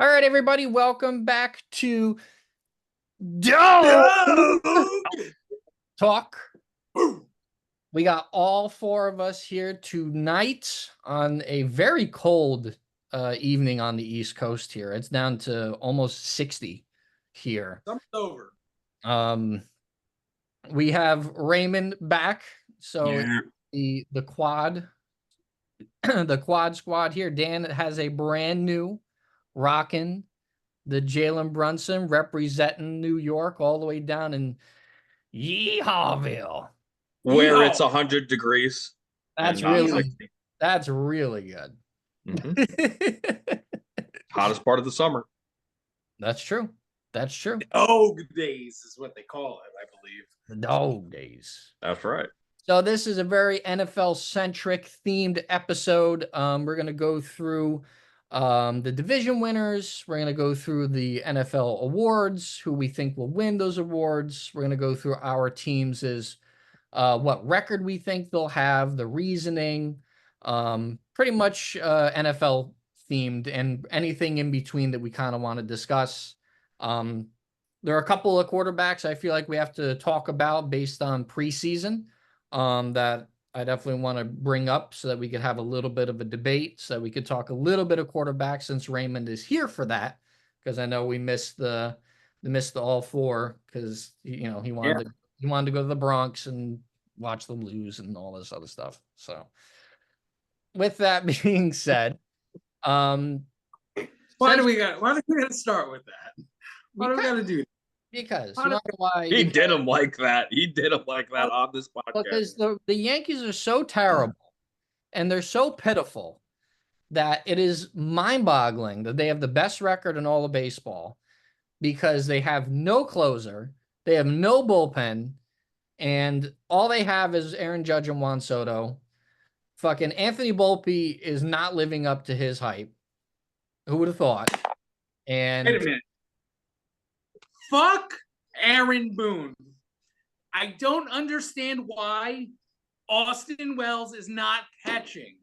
All right, everybody, welcome back to Dog Talk. We got all four of us here tonight on a very cold evening on the East Coast here. It's down to almost 60 here. Summer's over. We have Raymond back. So Yeah. the quad the quad squad here. Dan has a brand new rocking the Jalen Brunson representing New York all the way down in Yeehawville, where it's 100 degrees. That's really good. Mm-hmm. Hottest part of the summer. That's true. That's true. Dog days is what they call it, I believe. The dog days. That's right. So this is a very NFL-centric themed episode. We're going to go through the division winners. We're going to go through the NFL awards, who we think will win those awards. We're going to go through our teams' what record we think they'll have, the reasoning, pretty much NFL themed, and anything in between that we kind of want to discuss. There are a couple of quarterbacks I feel like we have to talk about based on preseason that I definitely want to bring up so that we could have a little bit of a debate, so that we could talk a little bit of quarterback since Raymond is here for that, because I know we missed the all four because he wanted to go to the Bronx and watch them lose and all this other stuff. So with that being said, why do we got to start with that? Why do we got to do that? Because you know why he did him like that. He did him like that on this podcast. Because the Yankees are so terrible and they're so pitiful that it is mind-boggling that they have the best record in all of baseball, because they have no closer, they have no bullpen, and all they have is Aaron Judge and Juan Soto. Fucking Anthony Volpe is not living up to his hype. Who would have thought? And wait a minute. Fuck Aaron Boone. I don't understand why Austin Wells is not catching.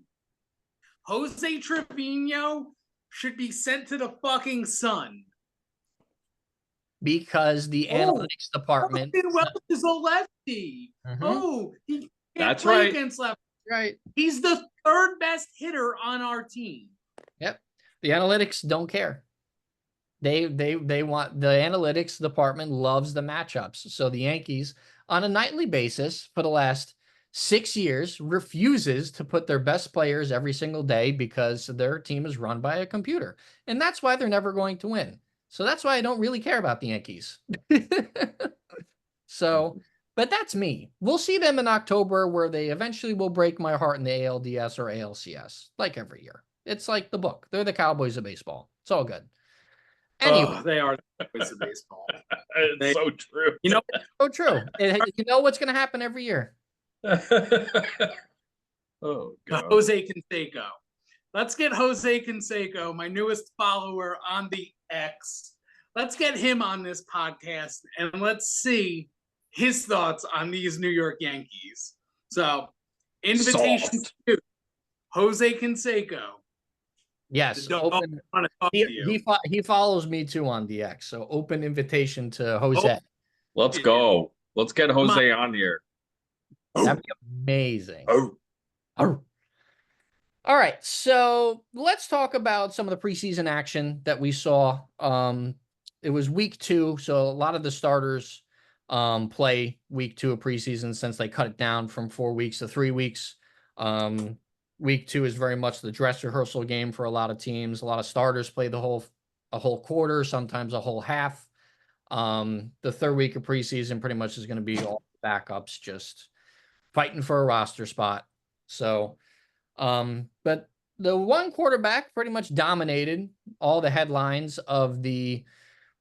Jose Trevino should be sent to the fucking sun. Because the analytics department. Austin Wells is a lefty. Mm-hmm. He can't play against lefty. Right. He's the third best hitter on our team. Yep. The analytics don't care. They want, the analytics department loves the matchups. So the Yankees, on a nightly basis for the last 6 years, refuses to put their best players every single day because their team is run by a computer. And that's why they're never going to win. So that's why I don't really care about the Yankees. So, but that's me. We'll see them in October, where they eventually will break my heart in the ALDS or ALCS, like every year. It's like the book. They're the Cowboys of baseball. It's all good. Anyway, they are the Cowboys of baseball. It's so true. You know, so true. You know what's going to happen every year. Oh, God. Jose Canseco. Let's get Jose Canseco, my newest follower on the X. Let's get him on this podcast and let's see his thoughts on these New York Yankees. So, invitation to Jose Canseco. Yes, open. He follows me too on DX, so open invitation to Jose. Let's go. Let's get Jose on here. That'd be amazing. All right, so let's talk about some of the preseason action that we saw. It was week 2, so a lot of the starters play week 2 of preseason since they cut it down from 4 weeks to 3 weeks. Week 2 is very much the dress rehearsal game for a lot of teams. A lot of starters play a whole quarter, sometimes a whole half. The third week of preseason pretty much is going to be all backups just fighting for a roster spot. So, but the one quarterback pretty much dominated all the headlines of the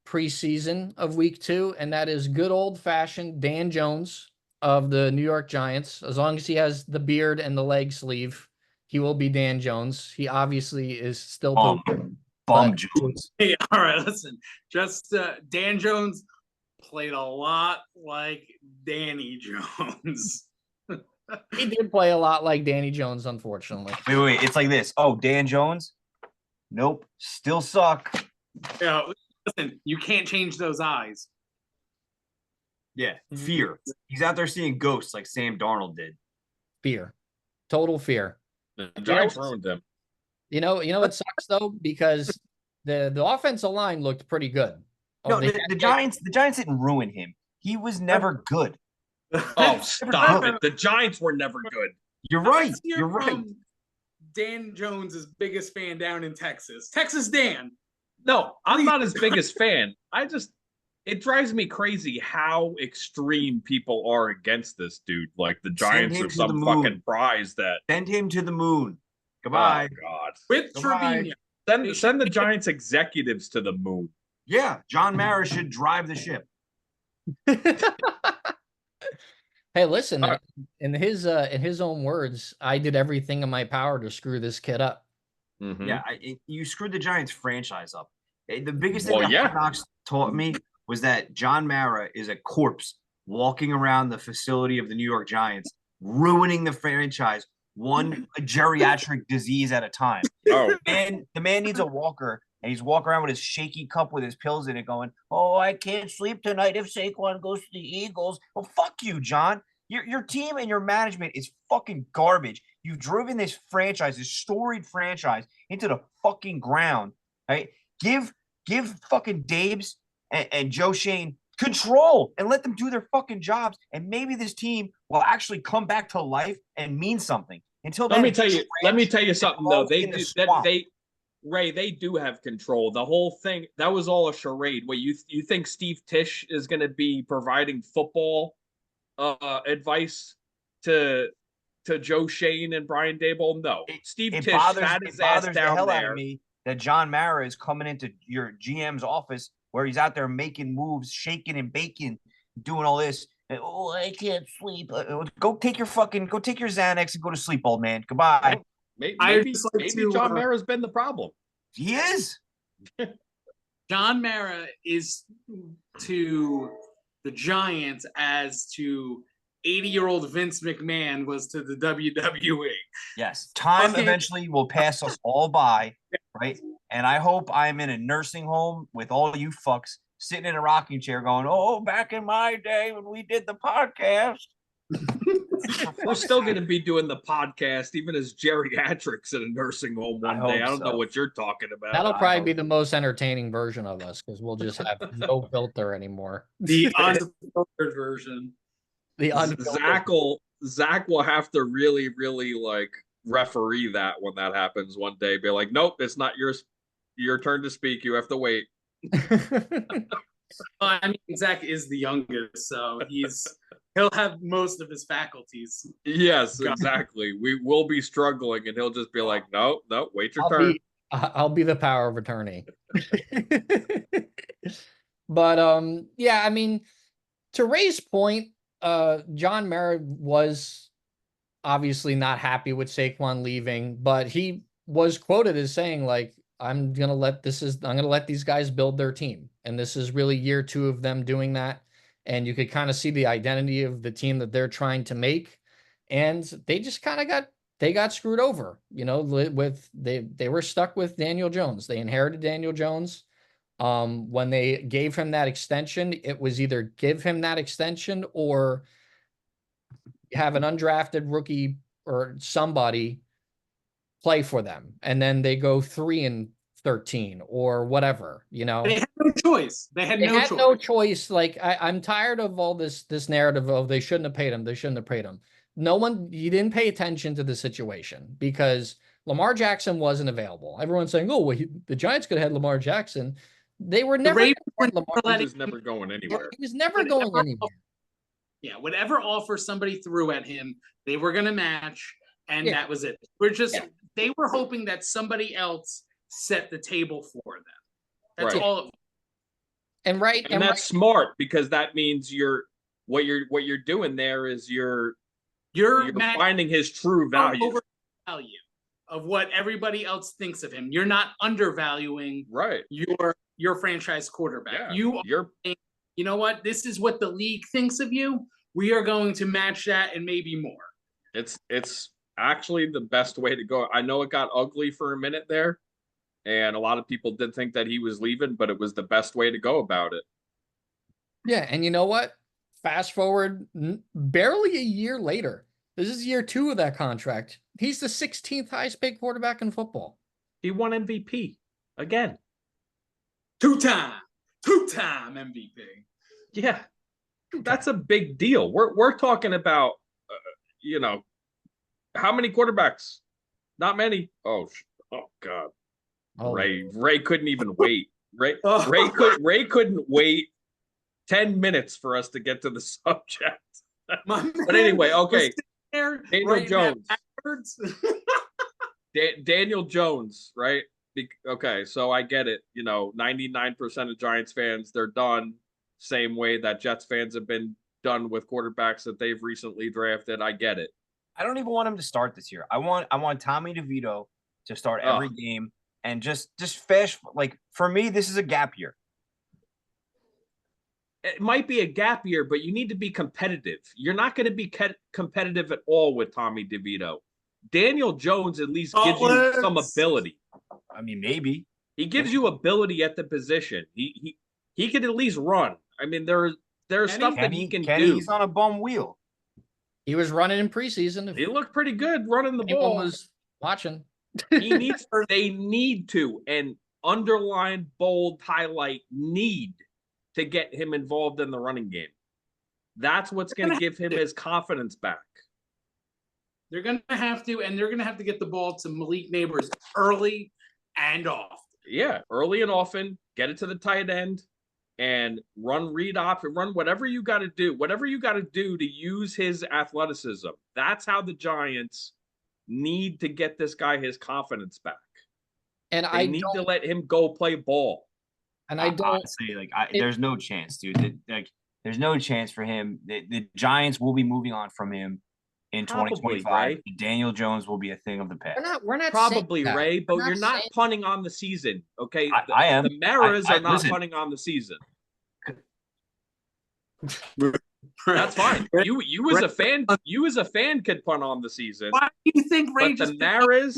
preseason of week 2, and that is good old-fashioned Dan Jones of the New York Giants. As long as he has the beard and the leg sleeve, he will be Dan Jones. He obviously is still Bum But- Jones. Hey, all right, listen. Just Dan Jones played a lot like Danny Jones. He did play a lot like Danny Jones, unfortunately. Wait. It's like this. Oh, Dan Jones? Nope. Still suck. Yeah, listen, you can't change those eyes. Yeah. Fear. He's out there seeing ghosts like Sam Darnold did. Fear. Total fear. The Giants ruined him. You know what sucks though? Because the offensive line looked pretty good. No, They the had- Giants didn't ruin him. He was never good. Oh, stop it. The Giants were never good. You're right. Let's hear You're right. from Dan Jones's biggest fan down in Texas. Texas Dan. No, I'm not his biggest fan. It drives me crazy how extreme people are against this dude. Like the Giants him are to some the fucking moon. prize that. Send him to the moon. Goodbye. Oh God. With Goodbye. Trevino. Send the Giants executives to the moon. Yeah, John Mara should drive the ship. Hey, listen, All right. in his own words, I did everything in my power to screw this kid up. Mhm. Yeah, you screwed the Giants franchise up. The biggest thing Well, that yeah. Hard Knocks taught me was that John Mara is a corpse walking around the facility of the New York Giants, ruining the franchise one geriatric disease at a time. Oh, And the man needs a walker, and he's walking around with his shaky cup with his pills in it going, oh, I can't sleep tonight if Saquon goes to the Eagles. Well, fuck you, John. Your team and your management is fucking garbage. You've driven this franchise, this storied franchise, into the fucking ground, right? Give fucking Dabes and Joe Shane control and let them do their fucking jobs, and maybe this team will actually come back to life and mean something. Until then, let me it's tell you something though. They in the do swamp. Ray, they do have control. The whole thing, that was all a charade. What you think Steve Tisch is going to be providing football advice to Joe Shane and Brian Daboll? No. Steve It Tisch bothers, sat it his ass bothers the down hell out there. of me that John Mara is coming into your GM's office where he's out there making moves, shaking and baking, doing all this. Oh, I can't sleep. Go take your Xanax and go to sleep, old man. Goodbye. Maybe just like to, John Mara's been the problem. He is. John Mara is to the Giants as to 80-year-old Vince McMahon was to the WWE. Yes. Time Okay. eventually will pass us all by, right? And I hope I'm in a nursing home with all you fucks sitting in a rocking chair going, oh, back in my day when we did the podcast. We're still going to be doing the podcast, even as geriatrics in a nursing home one day. I don't know what you're talking about. That'll probably be the most entertaining version of us because we'll just have no filter anymore. The unfiltered version. The unfiltered. Zack will have to really, really like referee that when that happens one day. Be like, nope, it's not your turn to speak. You have to wait. I mean, Zack is the youngest, so he'll have most of his faculties. Yes, exactly. We will be struggling, and he'll just be like, no, wait your turn. I'll be the power of attorney. But yeah, I mean, to Ray's point, John Mara was obviously not happy with Saquon leaving, but he was quoted as saying, like, I'm gonna let these guys build their team. And this is really year 2 of them doing that. And you could kind of see the identity of the team that they're trying to make. And they just kind of got screwed over, you know, they were stuck with Daniel Jones. They inherited Daniel Jones. When they gave him that extension, it was either give him that extension or have an undrafted rookie or somebody play for them. And then they go 3-13 or whatever, you know. They had no choice. They had no choice. Like I'm tired of all this narrative of they shouldn't have paid him. They shouldn't have paid him. You didn't pay attention to the situation because Lamar Jackson wasn't available. Everyone's saying, oh, well, the Giants could have had Lamar Jackson. They were never. Ravens Lamar. He was never going anywhere. He was never going anywhere. Yeah, whatever offer somebody threw at him, they were going to match, and Yeah. that was it. They were hoping that somebody else set the table for them. That's Right. all. And that's smart because that means what you're doing there is you're You're finding his true value. value of what everybody else thinks of him. You're not undervaluing Right. your franchise quarterback. Yeah. You're saying, you know what? This is what the league thinks of you. We are going to match that and maybe more. It's actually the best way to go. I know it got ugly for a minute there, and a lot of people did think that he was leaving, but it was the best way to go about it. Yeah, and you know what? Fast forward barely a year later. This is year 2 of that contract. He's the 16th highest paid quarterback in football. He won MVP again. Two-time MVP. Yeah, that's a big deal. We're talking about, how many quarterbacks? Not many. Oh God. Oh. Ray couldn't even wait. Ray couldn't wait 10 minutes for us to get to the subject. But anyway, okay. Daniel Jones. Daniel Jones, right? Okay, so I get it. 99% of Giants fans, they're done. Same way that Jets fans have been done with quarterbacks that they've recently drafted. I get it. I don't even want him to start this year. I want Tommy DeVito to start every game and just fast. Like, for me, this is a gap year. It might be a gap year, but you need to be competitive. You're not going to be competitive at all with Tommy DeVito. Daniel Jones at least gives you some ability. I mean, maybe. He gives you ability at the position. He can at least run. I mean, there's stuff that he can do. He's on a bum wheel. He was running in preseason. He looked pretty good running the ball. Was watching. They need to, and underline, bold, highlight, need to get him involved in the running game. That's what's going to give him his confidence back. They're going to have to, and they're going to have to get the ball to Malik Neighbors early and often. Yeah, early and often. Get it to the tight end and run read option, run whatever you got to do. Whatever you got to do to use his athleticism. That's how the Giants need to get this guy his confidence back. And I need to let him go play ball. And I don't honestly, there's no chance, dude. There's no chance for him. The Giants will be moving on from him in 2025. Right? Daniel Jones will be a thing of the past. We're not probably, Ray, but you're not punting on the season, okay? I am. The Maras are not punting on the season. That's fine. You as a fan could punt on the season. Why do you think Ray? But the Maras,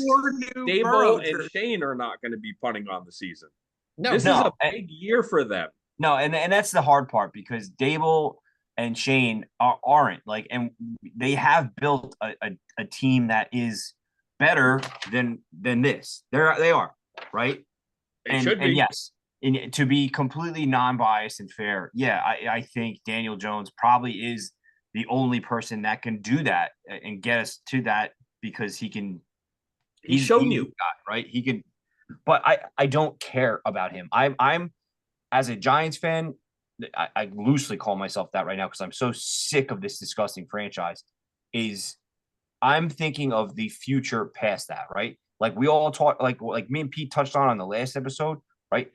Dable, and Shane are not going to be punting on the season. This is a big year for them. No, and that's the hard part, because Dable and Shane aren't like, and they have built a team that is better than this. They are, right? They should be. And yes, to be completely non-biased and fair, yeah, I think Daniel Jones probably is the only person that can do that and get us to that, because he can. He's shown you, right? He can. But I don't care about him. I'm as a Giants fan, I loosely call myself that right now because I'm so sick of this disgusting franchise. I'm thinking of the future past that, right? Like we all talk, like me and Pete touched on the last episode, right?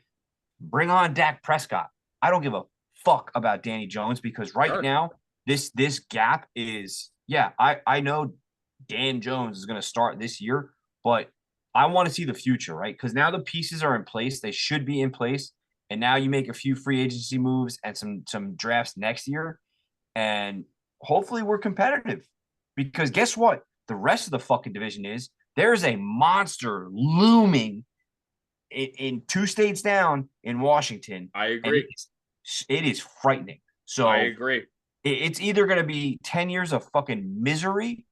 Bring on Dak Prescott. I don't give a fuck about Danny Jones, because now this gap is, I know Dan Jones is going to start this year, but I want to see the future, right? Because now the pieces are in place. They should be in place. And now you make a few free agency moves and some drafts next year. And hopefully we're competitive. Because guess what? The rest of the fucking division there's a monster looming in 2 states down in Washington. I agree. It is frightening. So I agree. It's either going to be 10 years of fucking misery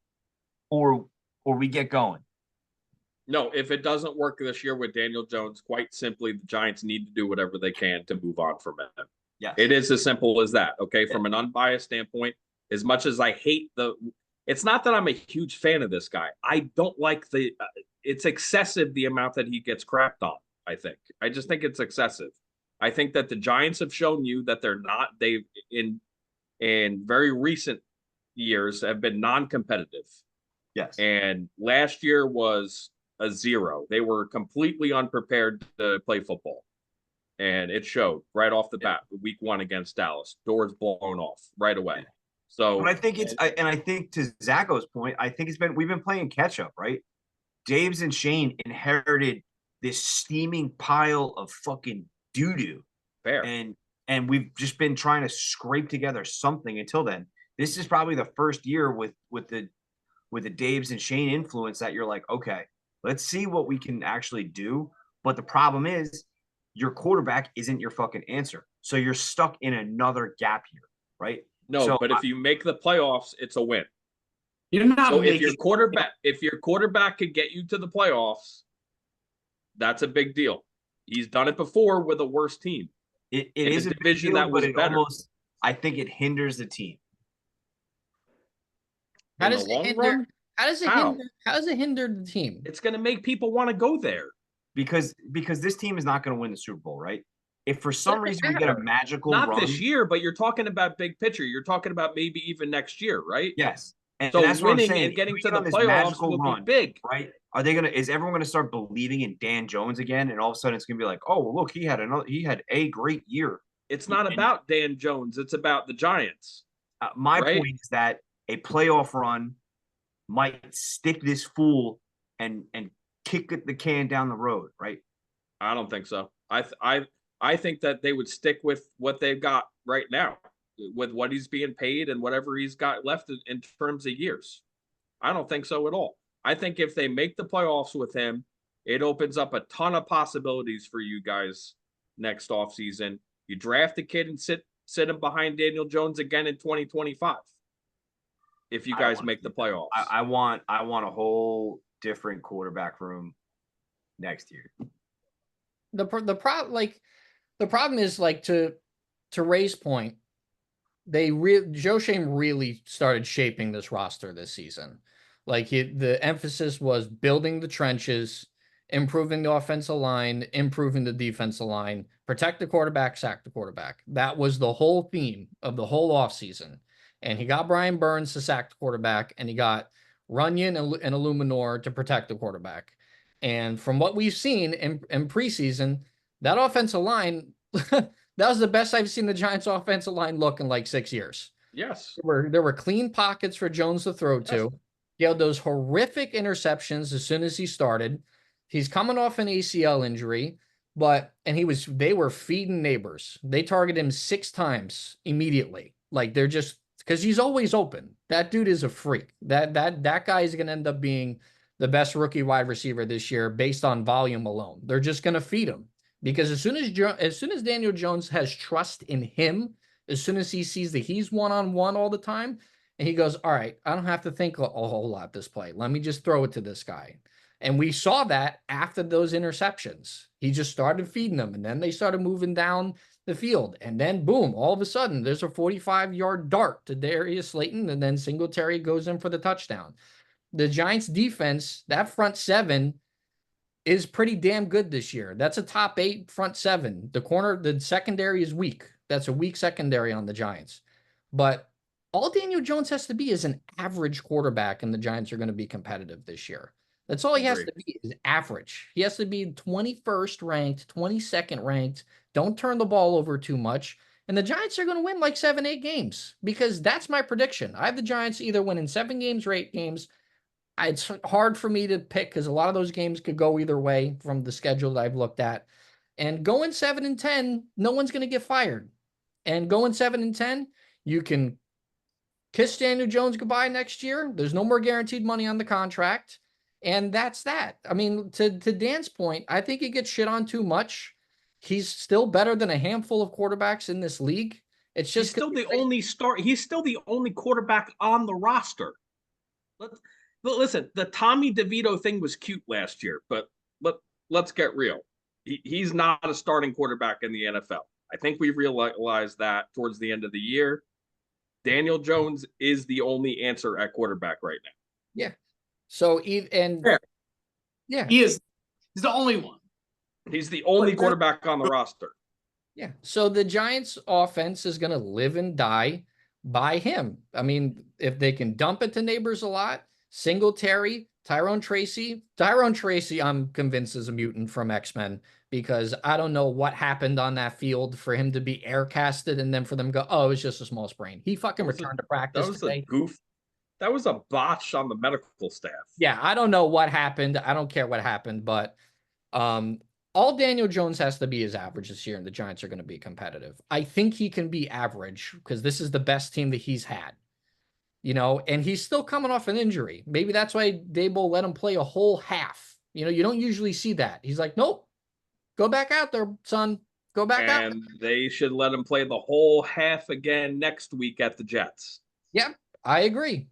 or we get going. No, if it doesn't work this year with Daniel Jones, quite simply, the Giants need to do whatever they can to move on from him. Yeah, it is as simple as that. Okay, from an unbiased standpoint, as much as I hate it's not that I'm a huge fan of this guy. I don't like it's excessive the amount that he gets crapped on. I just think it's excessive. I think that the Giants have shown you that they've in very recent years have been non-competitive. Yes, and last year was a 0. They were completely unprepared to play football. And it showed right off the bat, week 1 against Dallas. Doors blown off right away. So but I think I think to Zacko's point, I think we've been playing catch up, right? Daves and Shane inherited this steaming pile of fucking doo-doo. Fair. And we've just been trying to scrape together something until then. This is probably the first year with the Daves and Shane influence that you're like, okay, let's see what we can actually do. But the problem is your quarterback isn't your fucking answer. So you're stuck in another gap here, right? No, so but if you make the playoffs, it's a win. You're not So making if your quarterback could get you to the playoffs, that's a big deal. He's done it before with a worse team. It is a division that was better. Almost, I think it hinders the team. How does it hinder? How does it hinder the team? It's going to make people want to go there because this team is not going to win the Super Bowl, right? If for some reason we get a magical not run, this year, but you're talking about big picture. You're talking about maybe even next year, right? Yes. And so that's winning what I'm saying. and getting to the playoffs will be big, right? Is everyone gonna start believing in Dan Jones again? And all of a sudden it's gonna be like, oh, look, he had a great year. It's not about Dan Jones. It's about the Giants. My point is that a playoff run might stick this fool and kick the can down the road, right? I don't think so. I think that they would stick with what they've got right now, with what he's being paid and whatever he's got left in terms of years. I don't think so at all. I think if they make the playoffs with him, it opens up a ton of possibilities for you guys next offseason. You draft a kid and sit him behind Daniel Jones again in 2025. If you guys make the playoffs. I want a whole different quarterback room next year. The problem is, like, to Ray's point, Joe Shane really started shaping this roster this season. Like, the emphasis was building the trenches, improving the offensive line, improving the defensive line, protect the quarterback, sack the quarterback. That was the whole theme of the whole offseason. And he got Brian Burns to sack the quarterback, and he got Runyon and Illuminor to protect the quarterback. And from what we've seen in preseason, that offensive line, that was the best I've seen the Giants offensive line look in like 6 years. Yes. There were clean pockets for Jones to throw to. He had those horrific interceptions as soon as he started. He's coming off an ACL injury, they were feeding neighbors. They targeted him 6 times immediately. Like, they're just, because he's always open. That dude is a freak. That guy is going to end up being the best rookie wide receiver this year based on volume alone. They're just going to feed him, because as soon as Daniel Jones has trust in him, as soon as he sees that he's one-on-one all the time, and he goes, all right, I don't have to think a whole lot this play. Let me just throw it to this guy. And we saw that after those interceptions. He just started feeding them, and then they started moving down the field. And then, boom, all of a sudden, there's a 45-yard dart to Darius Slayton, and then Singletary goes in for the touchdown. The Giants' defense, that front seven, is pretty damn good this year. That's a top 8 front seven. The secondary is weak. That's a weak secondary on the Giants. But all Daniel Jones has to be is an average quarterback, and the Giants are going to be competitive this year. That's all he has to be, is average. He has to be 21st ranked, 22nd ranked. Don't turn the ball over too much. And the Giants are going to win like 7-8 games, because that's my prediction. I have the Giants either winning 7 games or 8 games. It's hard for me to pick, because a lot of those games could go either way from the schedule that I've looked at. And going 7-10, no one's going to get fired. And going 7-10, you can kiss Daniel Jones goodbye next year. There's no more guaranteed money on the contract. And that's that. I mean, to Dan's point, I think he gets shit on too much. He's still better than a handful of quarterbacks in this league. It's just He's still the only quarterback on the roster. Listen, the Tommy DeVito thing was cute last year, but let's get real. He's not a starting quarterback in the NFL. I think we realized that towards the end of the year. Daniel Jones is the only answer at quarterback right now. Yeah. So, he is. He's the only one. He's the only quarterback on the roster. Yeah. So the Giants' offense is going to live and die by him. I mean, if they can dump it to neighbors a lot, Singletary, Tyrone Tracy, I'm convinced is a mutant from X-Men, because I don't know what happened on that field for him to be air casted and then for them to go, oh, it's just a small sprain. He fucking returned to practice. That was a goof. That was a botch on the medical staff. Yeah, I don't know what happened. I don't care what happened, but um, all Daniel Jones has to be is average this year, and the Giants are going to be competitive. I think he can be average because this is the best team that he's had, and he's still coming off an injury. Maybe that's why Dable let him play a whole half. You don't usually see that. He's like, nope, go back out there, son. Go back out. And they should let him play the whole half again next week at the Jets. Yep, I agree.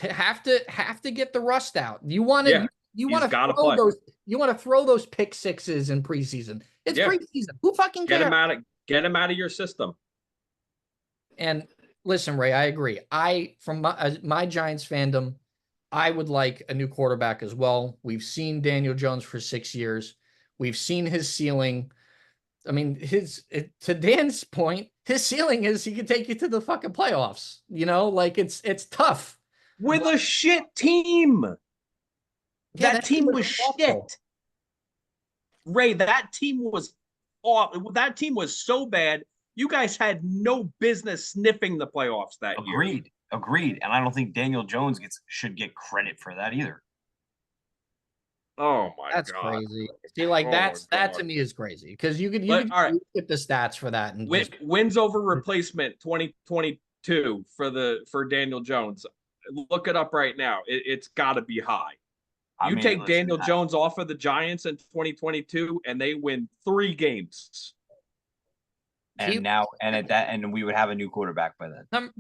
Have to get the rust out. You want Yeah, to you he's want to gotta throw play. those pick sixes in preseason. It's Yeah. preseason. Who fucking Get cares? get him out of your system. And listen, Ray, I agree. From my Giants fandom, I would like a new quarterback as well. We've seen Daniel Jones for 6 years. We've seen his ceiling. I mean, to Dan's point, his ceiling is he can take you to the fucking playoffs. Like it's tough. With a shit team. Yeah, that team was awful. shit. Ray, that team was awful. That team was so bad. You guys had no business sniffing the playoffs that year. Agreed. And I don't think Daniel Jones should get credit for that either. Oh my That's god. crazy. See, like that to me is crazy because you could all right. get the stats for that and wins over replacement 2022 for Daniel Jones. Look it up right now. It's got to be high. You take Daniel Jones off of the Giants in 2022, and they win 3 games. And we would have a new quarterback by then.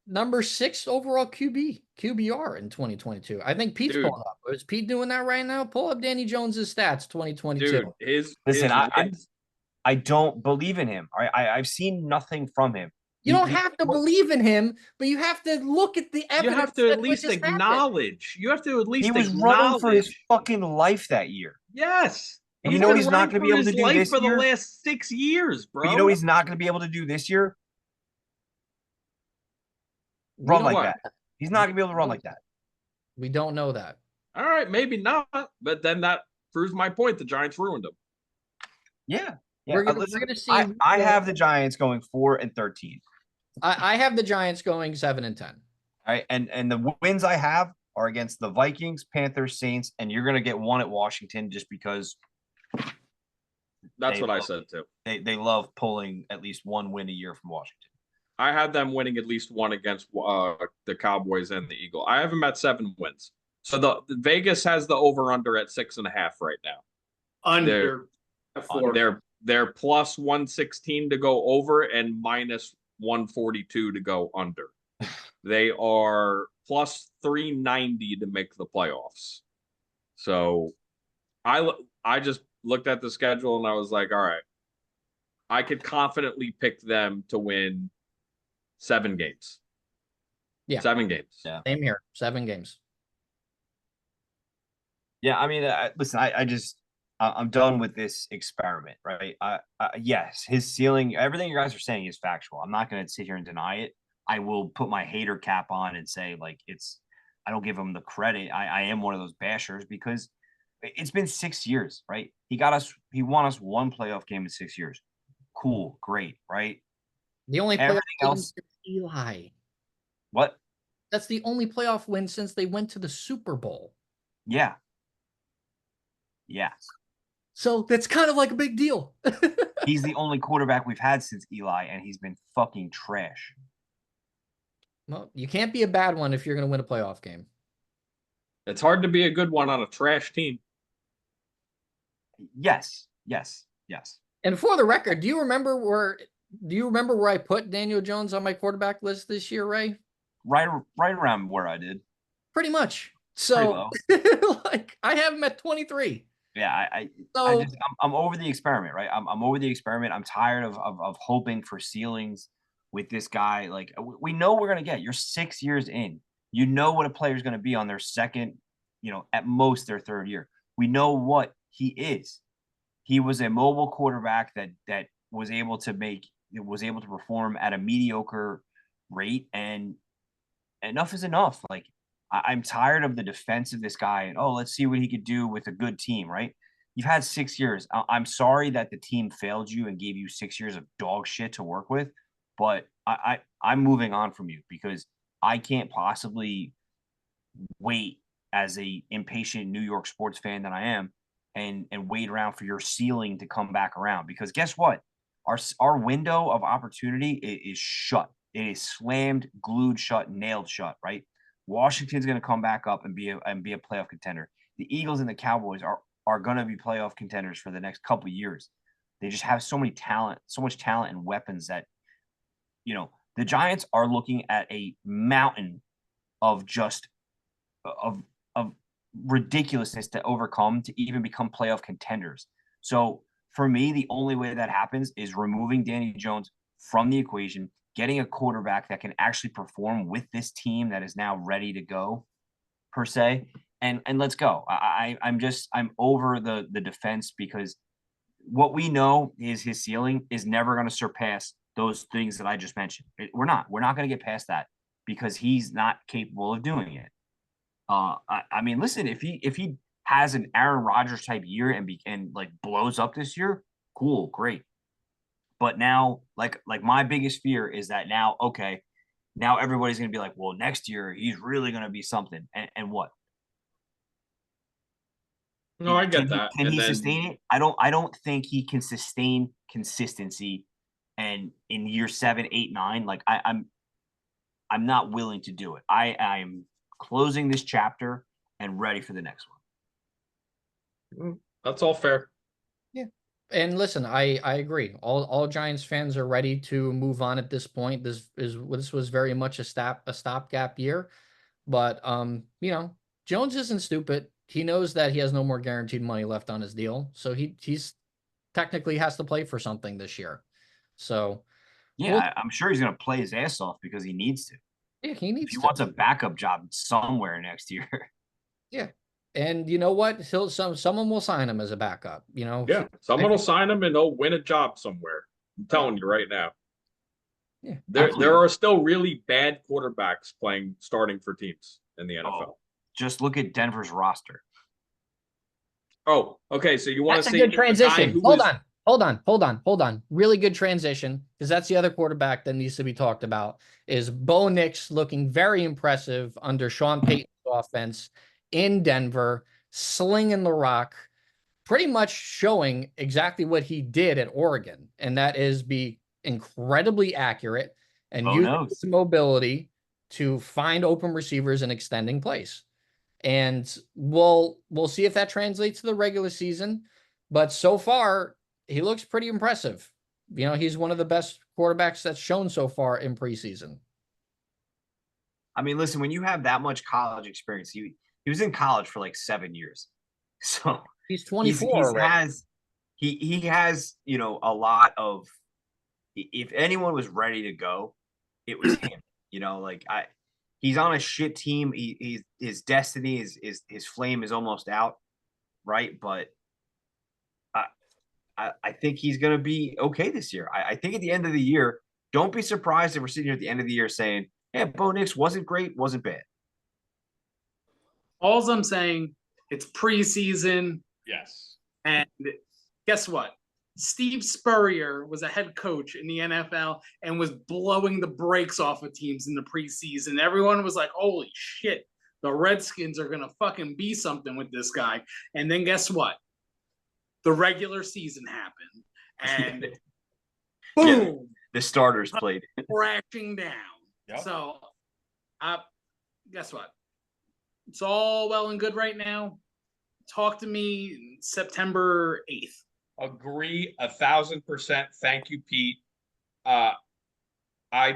Number 6 overall QBR in 2022. I think Pete's pulling up. Is Pete doing that right now? Pull up Danny Jones's stats 2022. Dude, I don't believe in him. I've seen nothing from him. You don't have to believe in him, but you have to look at the evidence. You have to at least acknowledge. You have to at least acknowledge. He was running for his fucking life that year. Yes. And he's not going to be able to do this for the last 6 years, bro. But he's not going to be able to do this year? Run like that. He's not going to be able to run like that. We don't know that. All right, maybe not. But then that proves my point. The Giants ruined him. Yeah. We're gonna see. I have the Giants going 4-13. I have the Giants going 7-10. All right, and the wins I have are against the Vikings, Panthers, Saints, and you're gonna get one at Washington just because. That's what I said too. They love pulling at least one win a year from Washington. I had them winning at least one against the Cowboys and the Eagles. I have them at 7 wins. So the Vegas has the over/under at 6.5 right now. Under. They're plus 116 to go over and minus 142 to go under. They are plus 390 to make the playoffs. So I just looked at the schedule and I was like, all right, I could confidently pick them to win 7 games. Yeah. 7 games. Yeah. Same here. 7 games. Yeah, I mean, listen, I'm done with this experiment, right? Yes, his ceiling, everything you guys are saying is factual. I'm not going to sit here and deny it. I will put my hater cap on and say, like, I don't give him the credit. I am one of those bashers because it's been 6 years, right? He won us 1 playoff game in 6 years. Cool, great, right? The only playoff win since Eli. What? That's the only playoff win since they went to the Super Bowl. Yeah. Yeah. So that's kind of like a big deal. He's the only quarterback we've had since Eli, and he's been fucking trash. Well, you can't be a bad one if you're going to win a playoff game. It's hard to be a good one on a trash team. Yes. And for the record, do you remember where I put Daniel Jones on my quarterback list this year, Ray? Right around where I did. Pretty much. So, like, I have him at 23. Yeah, I'm over the experiment, right? I'm over the experiment. I'm tired of hoping for ceilings with this guy. Like, we know we're gonna get. You're 6 years in. You know what a player's gonna be on their second, at most their third year. We know what he is. He was a mobile quarterback that was able to perform at a mediocre rate, and enough is enough. Like, I'm tired of the defense of this guy and, let's see what he could do with a good team, right? You've had 6 years. I'm sorry that the team failed you and gave you 6 years of dog shit to work with, but I'm moving on from you because I can't possibly wait as a impatient New York sports fan that I am and wait around for your ceiling to come back around, because guess what? Our window of opportunity is shut. It is slammed, glued shut, nailed shut, right? Washington's going to come back up and be a playoff contender. The Eagles and the Cowboys are going to be playoff contenders for the next couple of years. They just have so much talent and weapons that, the Giants are looking at a mountain of just of ridiculousness to overcome to even become playoff contenders. So for me, the only way that happens is removing Danny Jones from the equation, getting a quarterback that can actually perform with this team that is now ready to go, per se. And let's go. I'm over the defense, because what we know is his ceiling is never going to surpass those things that I just mentioned. We're not going to get past that, because he's not capable of doing it. I mean, listen, if he has an Aaron Rodgers type year and like blows up this year, cool, great. But now, like my biggest fear is that now everybody's gonna be like, well, next year he's really gonna be something, and what? No, I get that. Can he sustain it? I don't think he can sustain consistency, and in year 7, 8, 9, like I'm not willing to do it. I'm closing this chapter and ready for the next one. That's all fair. Yeah. And listen, I agree. All Giants fans are ready to move on at this point. This was very much a stopgap year. But Jones isn't stupid. He knows that he has no more guaranteed money left on his deal. So he's technically has to play for something this year. So yeah, I'm sure he's gonna play his ass off because he needs to. Yeah, he needs he wants a backup job somewhere next year. Yeah. And you know what? Someone will sign him as a backup, Yeah, someone will sign him and they'll win a job somewhere. I'm telling you right now. Yeah. There are still really bad quarterbacks starting for teams in the NFL. Oh, just look at Denver's roster. Oh, okay. So you want to see a good transition. Hold on. Really good transition, because that's the other quarterback that needs to be talked about, is Bo Nix, looking very impressive under Sean Payton's offense in Denver, slinging the rock, pretty much showing exactly what he did at Oregon, and that is be incredibly accurate and use his mobility to find open receivers and extending plays. And we'll see if that translates to the regular season. But so far, he looks pretty impressive. He's one of the best quarterbacks that's shown so far in preseason. I mean, listen, when you have that much college experience, he was in college for like 7 years. So he's 24 he has, a lot of, if anyone was ready to go, it was him. He's on a shit team. His destiny his flame is almost out, right? But I think he's going to be okay this year. I think at the end of the year, don't be surprised if we're sitting here at the end of the year saying, "Yeah, Bo Nix wasn't great, wasn't bad." All I'm saying, it's preseason. Yes. And guess what? Steve Spurrier was a head coach in the NFL and was blowing the brakes off of teams in the preseason. Everyone was like, holy shit, the Redskins are going to fucking be something with this guy. And then guess what? The regular season happened. And boom! Yeah, the starters played. Crashing down. Yep. So, guess what? It's all well and good right now. Talk to me September 8th. Agree 1,000%. Thank you, Pete. I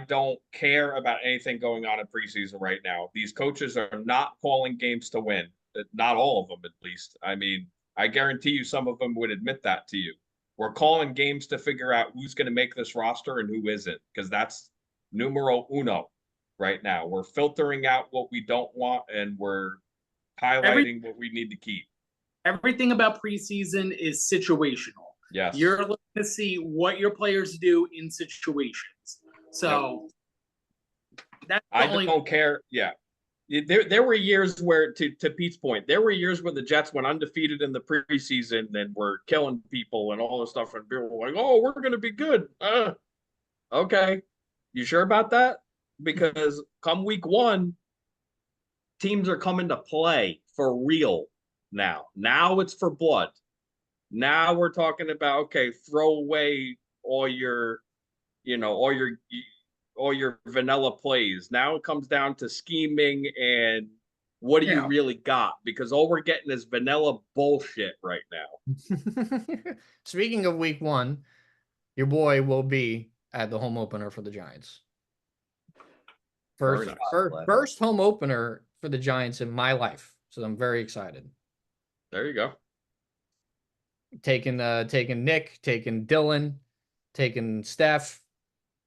don't care about anything going on in preseason right now. These coaches are not calling games to win. Not all of them, at least. I mean, I guarantee you some of them would admit that to you. We're calling games to figure out who's going to make this roster and who isn't, because that's numero uno right now. We're filtering out what we don't want, and we're highlighting what we need to keep. Everything about preseason is situational. Yes. You're looking to see what your players do in situations. So that's don't care. Yeah. There were years where, to Pete's point, there were years where the Jets went undefeated in the preseason and were killing people and all this stuff, and people were like, "Oh, we're going to be good." Okay, you sure about that? because come week 1, teams are coming to play for real now. Now it's for blood. Now we're talking about, okay, throw away all your, all your vanilla plays. Now it comes down to scheming and what do you really got? Because all we're getting is vanilla bullshit right now. Speaking of week 1, your boy will be at the home opener for the Giants. First home opener for the Giants in my life. So I'm very excited. There you go. Taking Nick, taking Dylan, taking Steph,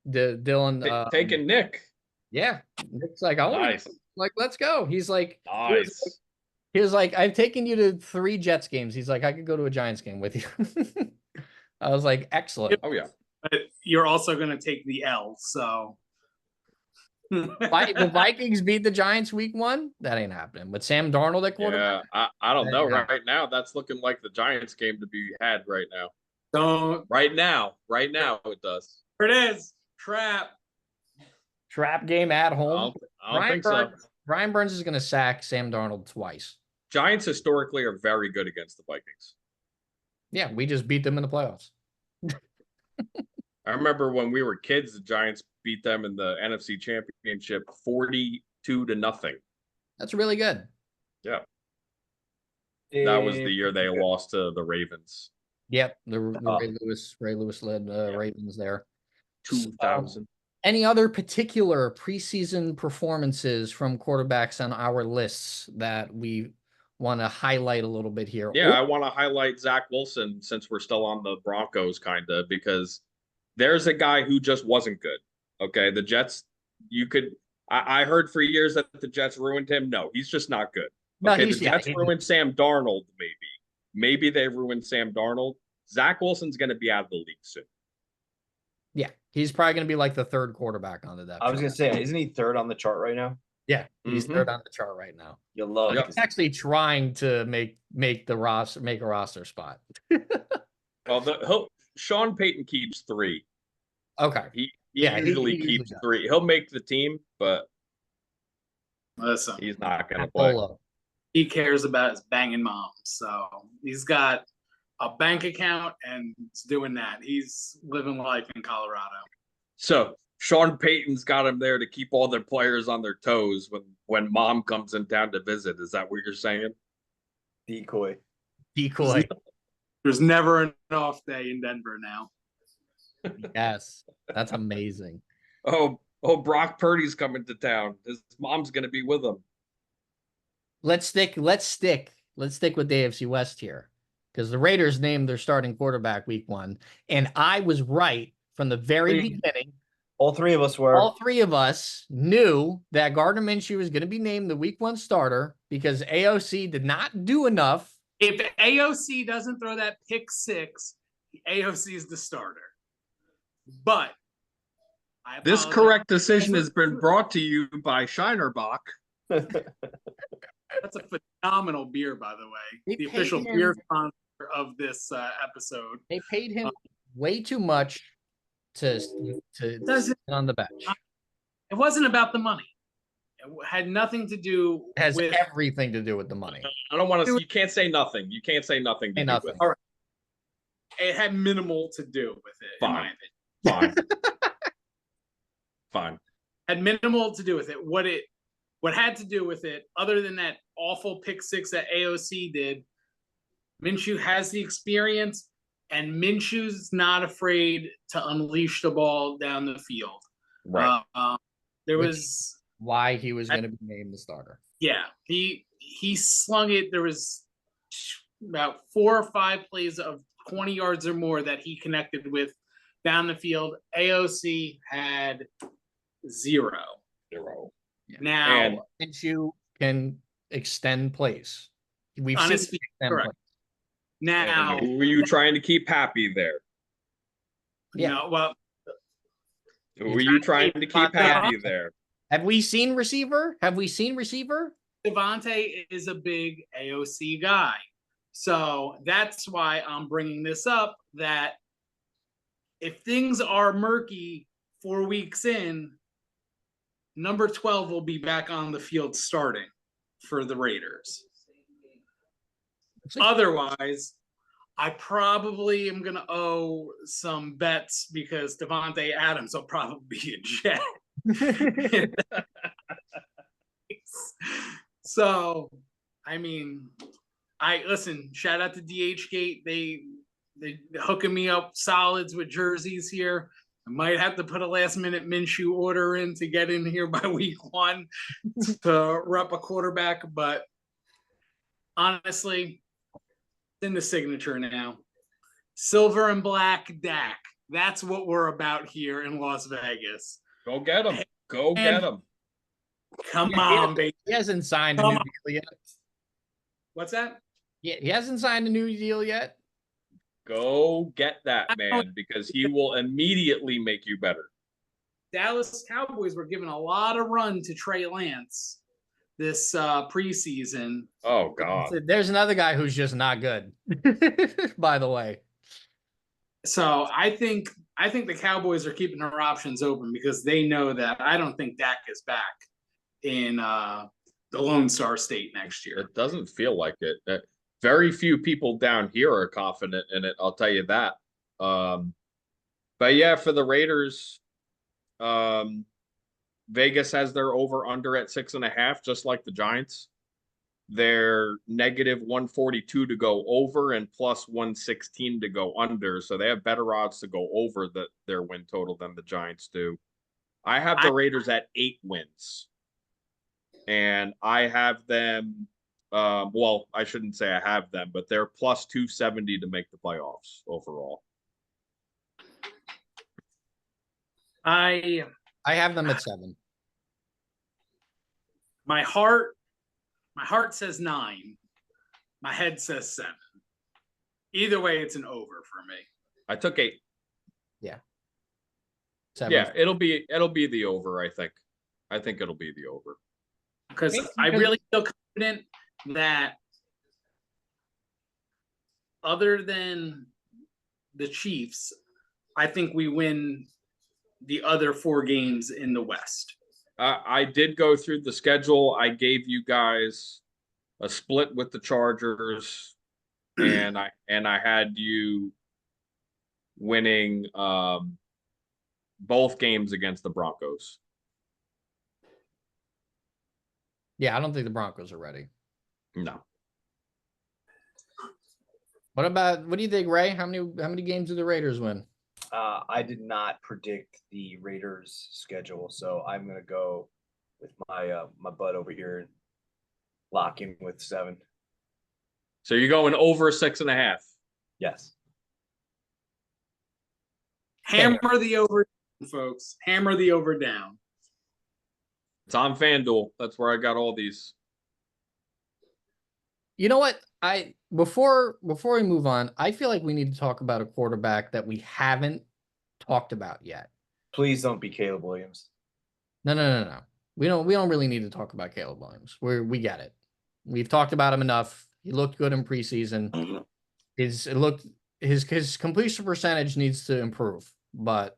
Dylan. Taking Nick. Yeah. Nick's like, I want to like, let's go. He's like, nice. He was like, I've taken you to 3 Jets games. He's like, I could go to a Giants game with you. I was like, excellent. Oh, yeah. But you're also going to take the L, so. The Vikings beat the Giants week 1? That ain't happening. With Sam Darnold at quarterback? Yeah, I don't know. Right now, that's looking like the Giants game to be had right now. Don't. Right now it does. There it is. Trap game at home. I don't think so. Brian Burns is going to sack Sam Darnold twice. Giants historically are very good against the Vikings. Yeah, we just beat them in the playoffs. I remember when we were kids, the Giants beat them in the NFC Championship 42-0. That's really good. Yeah. That was the year they lost to the Ravens. Yep, the Ray Lewis led Ravens there. 2000. Any other particular preseason performances from quarterbacks on our lists that we want to highlight a little bit here? Yeah, I want to highlight Zach Wilson since we're still on the Broncos, kind of, because there's a guy who just wasn't good. Okay, the Jets, I heard for years that the Jets ruined him. No, he's just not good. Okay, the Jets ruined Sam Darnold, maybe. Maybe they ruined Sam Darnold. Zach Wilson's going to be out of the league soon. Yeah, he's probably going to be like the 3rd quarterback on the depth. I was going to say, isn't he 3rd on the chart right now? Yeah, he's 3rd on the chart right now. You'll love it. He's actually trying to make a roster spot. Well, Sean Payton keeps 3. Okay. He usually keeps 3. He'll make the team, but listen, he's not going to play. He cares about his banging mom, so he's got a bank account and he's doing that. He's living life in Colorado. So Sean Payton's got him there to keep all their players on their toes when mom comes in town to visit. Is that what you're saying? Decoy. There's never an off day in Denver now. Yes, that's amazing. Oh, Brock Purdy's coming to town. His mom's going to be with him. Let's stick with the AFC West here, because the Raiders named their starting quarterback week 1, and I was right from the very beginning. All 3 of us were. All 3 of us knew that Gardner Minshew was going to be named the week 1 starter because AOC did not do enough. If AOC doesn't throw that pick 6, AOC is the starter. But this correct decision has been brought to you by Shinerbach. That's a phenomenal beer, by the way. The official beer sponsor of this episode. They paid him way too much to sit on the bench. It wasn't about the money. It had nothing to do. It has everything to do with the money. I don't want to. You can't say nothing. You can't say nothing. Say nothing. All right. It had minimal to do with it. Fine. Fine. Had minimal to do with it. What had to do with it, other than that awful pick 6 that AOC did, Minshew has the experience, and Minshew's not afraid to unleash the ball down the field. Right. Why he was going to be named the starter. Yeah, he slung it. There was about 4 or 5 plays of 20 yards or more that he connected with down the field. AOC had 0. Yeah. Now, Minshew can extend plays. We've seen honestly, correct. Plays. Now, who were you trying to keep happy there? Yeah. No, well, who were you trying to keep happy there? Have we seen receiver? Devontae is a big AOC guy. So that's why I'm bringing this up, that if things are murky 4 weeks in, number 12 will be back on the field starting for the Raiders. Otherwise, I probably am going to owe some bets because Devontae Adams will probably be a Jet. So, I mean, listen, shout out to DHgate. They hooking me up solids with jerseys here. I might have to put a last minute Minshew order in to get in here by week 1 to rep a quarterback. But honestly, it's in the signature now. Silver and black Dak. That's what we're about here in Las Vegas. Go get him. Go get him. Come on, baby. He hasn't signed a new deal yet. What's that? Yeah, he hasn't signed a new deal yet. Go get that man because he will immediately make you better. Dallas Cowboys were giving a lot of run to Trey Lance this preseason. Oh God. There's another guy who's just not good. By the way. So I think the Cowboys are keeping their options open because they know that I don't think Dak is back in the Lone Star State next year. It doesn't feel like it. Very few people down here are confident in it. I'll tell you that. But yeah, for the Raiders, Vegas has their over under at 6.5, just like the Giants. They're negative 142 to go over and plus 116 to go under. So they have better odds to go over their win total than the Giants do. I have the Raiders at 8 wins. And I have them, well, I shouldn't say I have them, but they're plus 270 to make the playoffs overall. I have them at 7. My heart says 9. My head says 7. Either way, it's an over for me. I took 8. Yeah. 7. Yeah, it'll be the over, I think. I think it'll be the over. Because I really feel confident that other than the Chiefs, I think we win the other 4 games in the West. I did go through the schedule. I gave you guys a split with the Chargers, and I had you winning both games against the Broncos. Yeah, I don't think the Broncos are ready. No. What do you think, Ray? How many games do the Raiders win? I did not predict the Raiders schedule, so I'm gonna go with my my bud over here and lock in with 7. So you're going over 6.5. Yes. Hammer the over, folks. Hammer the over down. It's on FanDuel. That's where I got all these. You know what? Before we move on, I feel like we need to talk about a quarterback that we haven't talked about yet. Please don't be Caleb Williams. No. We don't really need to talk about Caleb Williams. We get it. We've talked about him enough. He looked good in preseason. His completion percentage needs to improve, but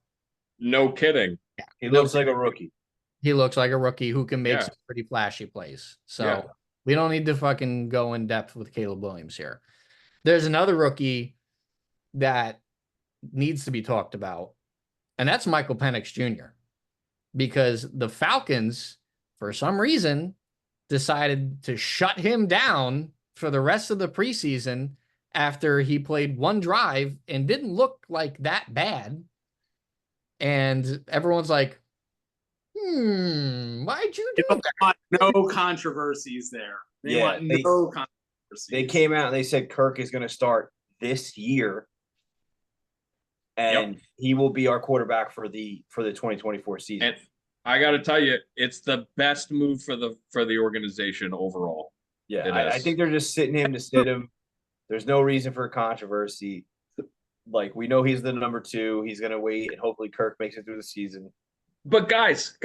no kidding. Yeah, he looks like a rookie. He looks like a rookie who can make some pretty flashy plays. So we don't need to fucking go in depth with Caleb Williams here. There's another rookie that needs to be talked about, and that's Michael Penix Jr. Because the Falcons, for some reason, decided to shut him down for the rest of the preseason after he played one drive and didn't look like that bad. And everyone's like, why'd you do that? No controversies there. They want no controversies. They came out and they said Kirk is going to start this year, and he will be our quarterback for the 2024 season. And I got to tell you, it's the best move for the organization overall. Yeah, I think they're just sitting him to sit him. There's no reason for a controversy. Like, we know he's the number 2. He's going to wait, and hopefully Kirk makes it through the season. But guys,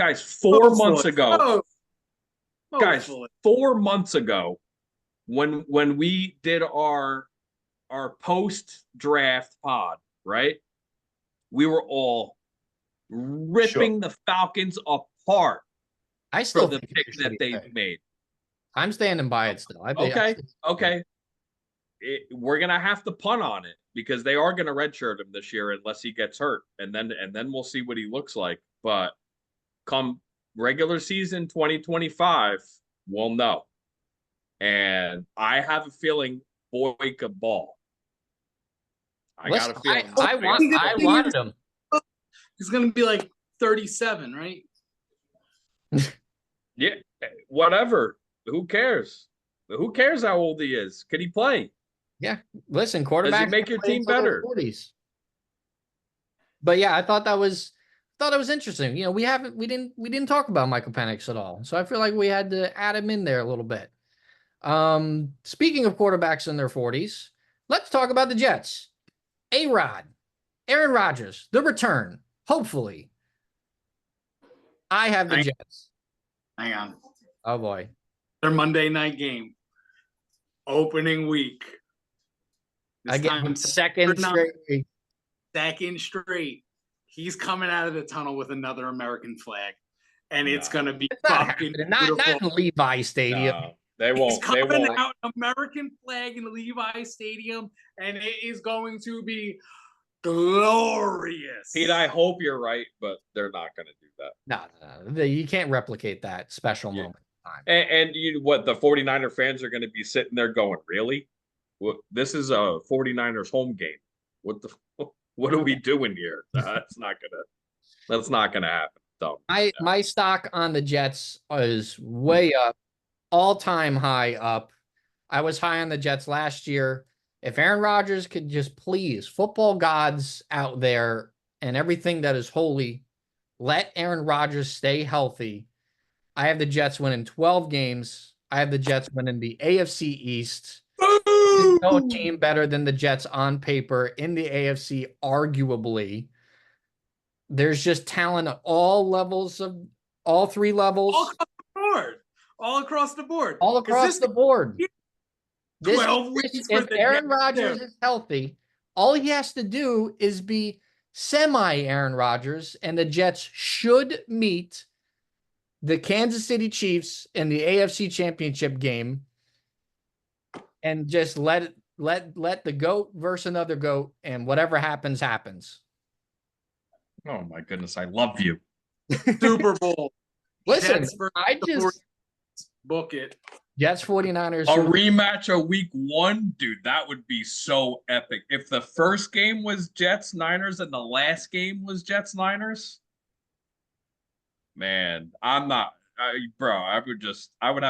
4 months ago, 4 months ago, when we did our post-draft pod, right? We were all ripping the Falcons apart. I for still the think pick it's a that shitty they've pick. made. I'm standing by it still. Okay. We're gonna have to punt on it because they are gonna redshirt him this year unless he gets hurt, and then we'll see what he looks like. But come regular season 2025, we'll know. And I have a feeling Boy could ball. I Listen, got a feeling. I wanted him. He's gonna be like 37, right? Yeah, whatever. Who cares? Who cares how old he is? Could he play? Yeah, listen, Does quarterbacks he make your play team until their better? 40s. But yeah, I thought it was interesting. You know, we didn't talk about Michael Penix at all, so I feel like we had to add him in there a little bit. Speaking of quarterbacks in their 40s, let's talk about the Jets. A-Rod, Aaron Rodgers, the return. Hopefully, I have the Jets. Hang on. Oh boy, Their Monday night game, opening week. This again, time, second straight week. second straight. He's coming out of the tunnel with another American flag, and it's gonna be fucking beautiful. Not in Levi Stadium. No, they won't. He's coming They won't. out American flag in Levi Stadium, and it is going to be glorious. Pete, I hope you're right, but they're not going to do that. No. You can't replicate that special moment. And the 49er fans are going to be sitting there going, really? Well, this is a 49ers home game. What are we doing here? That's not gonna happen. So, my stock on the Jets is way up, all-time high up. I was high on the Jets last year. If Aaron Rodgers could just please, football gods out there and everything that is holy, let Aaron Rodgers stay healthy. I have the Jets winning 12 games. I have the Jets winning the AFC East. There's no team better than the Jets on paper in the AFC, arguably. There's just talent at all levels of all three levels. All across the board. All across the board. 12 weeks if Aaron Rodgers is healthy, all he has to do is be semi-Aaron Rodgers, and the Jets should meet the Kansas City Chiefs in the AFC Championship game, and just let the GOAT versus another GOAT, and whatever happens, happens. oh my goodness, I love you. Super Bowl. Listen, I just book it. Jets 49ers. A rematch of week 1, dude, that would be so epic. If the first game was Jets Niners and the last game was Jets Niners, man, I would have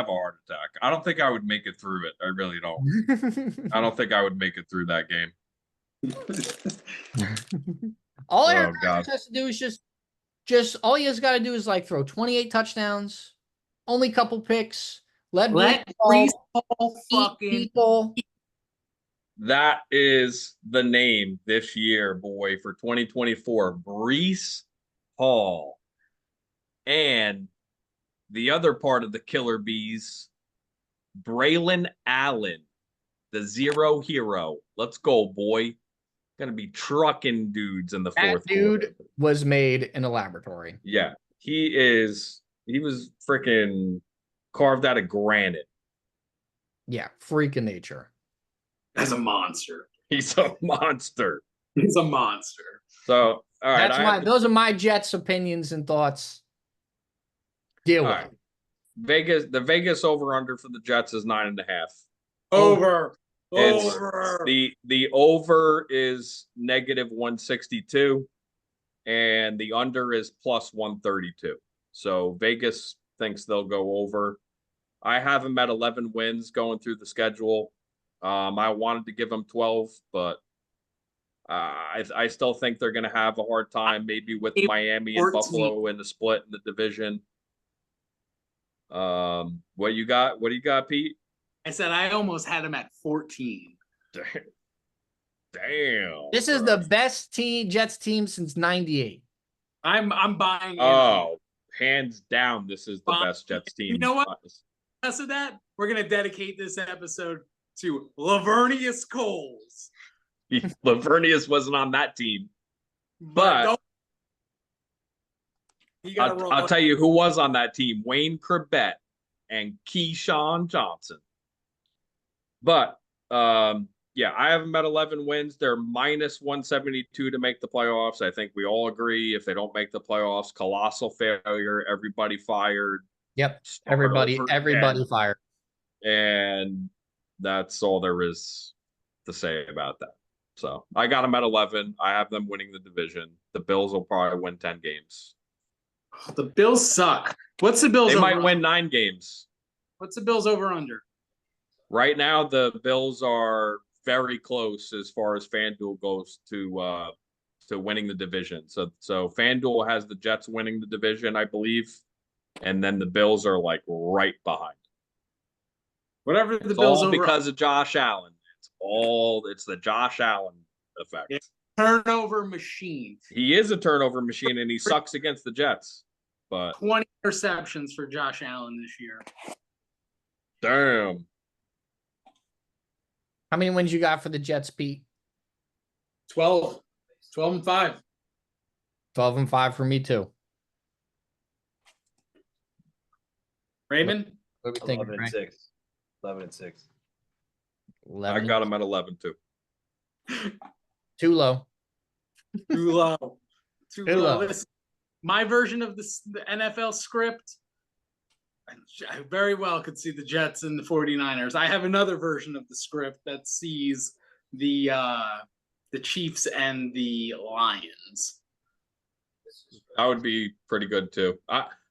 a heart attack. I don't think I would make it through it. I really don't. I don't think I would make it through that game. All Aaron Rodgers has to do is just all he has got to do is like throw 28 touchdowns, only couple picks. Let Breece Hall fucking people. That is the name this year, boy, for 2024. Breece Hall. And the other part of the Killer Bees, Braylon Allen, the zero hero. Let's go, boy. Gonna be trucking dudes in the fourth dude quarter. Was made in a laboratory. Yeah, he was freaking carved out of granite. Yeah, freak of nature. That's a monster. He's a monster. He's a monster. So, all right. Those are my Jets opinions and thoughts. Deal with it. The Vegas over-under for the Jets is 9.5. Over. The over is -162, and the under is +132. So Vegas thinks they'll go over. I have them at 11 wins going through the schedule. I wanted to give them 12, but I still think they're going to have a hard time, maybe with Miami and 14. Buffalo in the split in the division. What you got? What do you got, Pete? I said I almost had him at 14. Damn. This is the best Jets team since '98. I'm buying. Oh, hands down, this is the best Jets team. You know what? Because of that, we're gonna dedicate this episode to Lavernius Coles. Lavernius wasn't on that team, but You got to roll. I'll tell you who was on that team: Wayne Corbett and Keyshawn Johnson. But yeah, I have them at 11 wins. They're minus 172 to make the playoffs. I think we all agree if they don't make the playoffs, colossal failure. Everybody fired. Yep. Start Everybody over again. fired. And that's all there is to say about that. So I got them at 11. I have them winning the division. The Bills will probably win 10 games. The Bills suck. What's the Bills? They might win 9 games. What's the Bills over under? Right now, the Bills are very close as far as FanDuel goes to winning the division. So FanDuel has the Jets winning the division, I believe, and then the Bills are like right behind. Whatever the It's Bills all over because of Josh Allen. It's the Josh Allen effect. Yeah. Turnover machine. He is a turnover machine, and he sucks against the Jets. But 20 interceptions for Josh Allen this year. damn. How many wins you got for the Jets, Pete? 12 and 5. 12 and 5 for me too. Raymond? What do we think? 11 and 6. 11 and 6. 11 I got him at 11 too. Too low. Too low. Too Too low. low. Listen, my version of the NFL script, I very well could see the Jets and the 49ers. I have another version of the script that sees the Chiefs and the Lions. That would be pretty good too.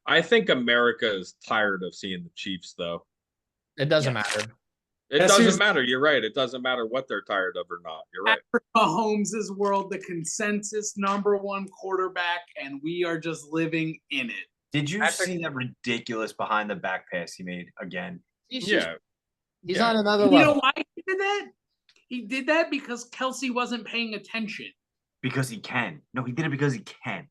I think America is tired of seeing the Chiefs, though. It doesn't matter. It doesn't matter. You're right. It doesn't matter what they're tired of or not. You're right. Mahomes' world, the consensus #1 quarterback, and we are just living in it. Did you see that ridiculous behind the back pass he made again? He's Yeah. on another You level. know why he did that? He did that because Kelsey wasn't paying attention. Because he can. No, he did it because he can.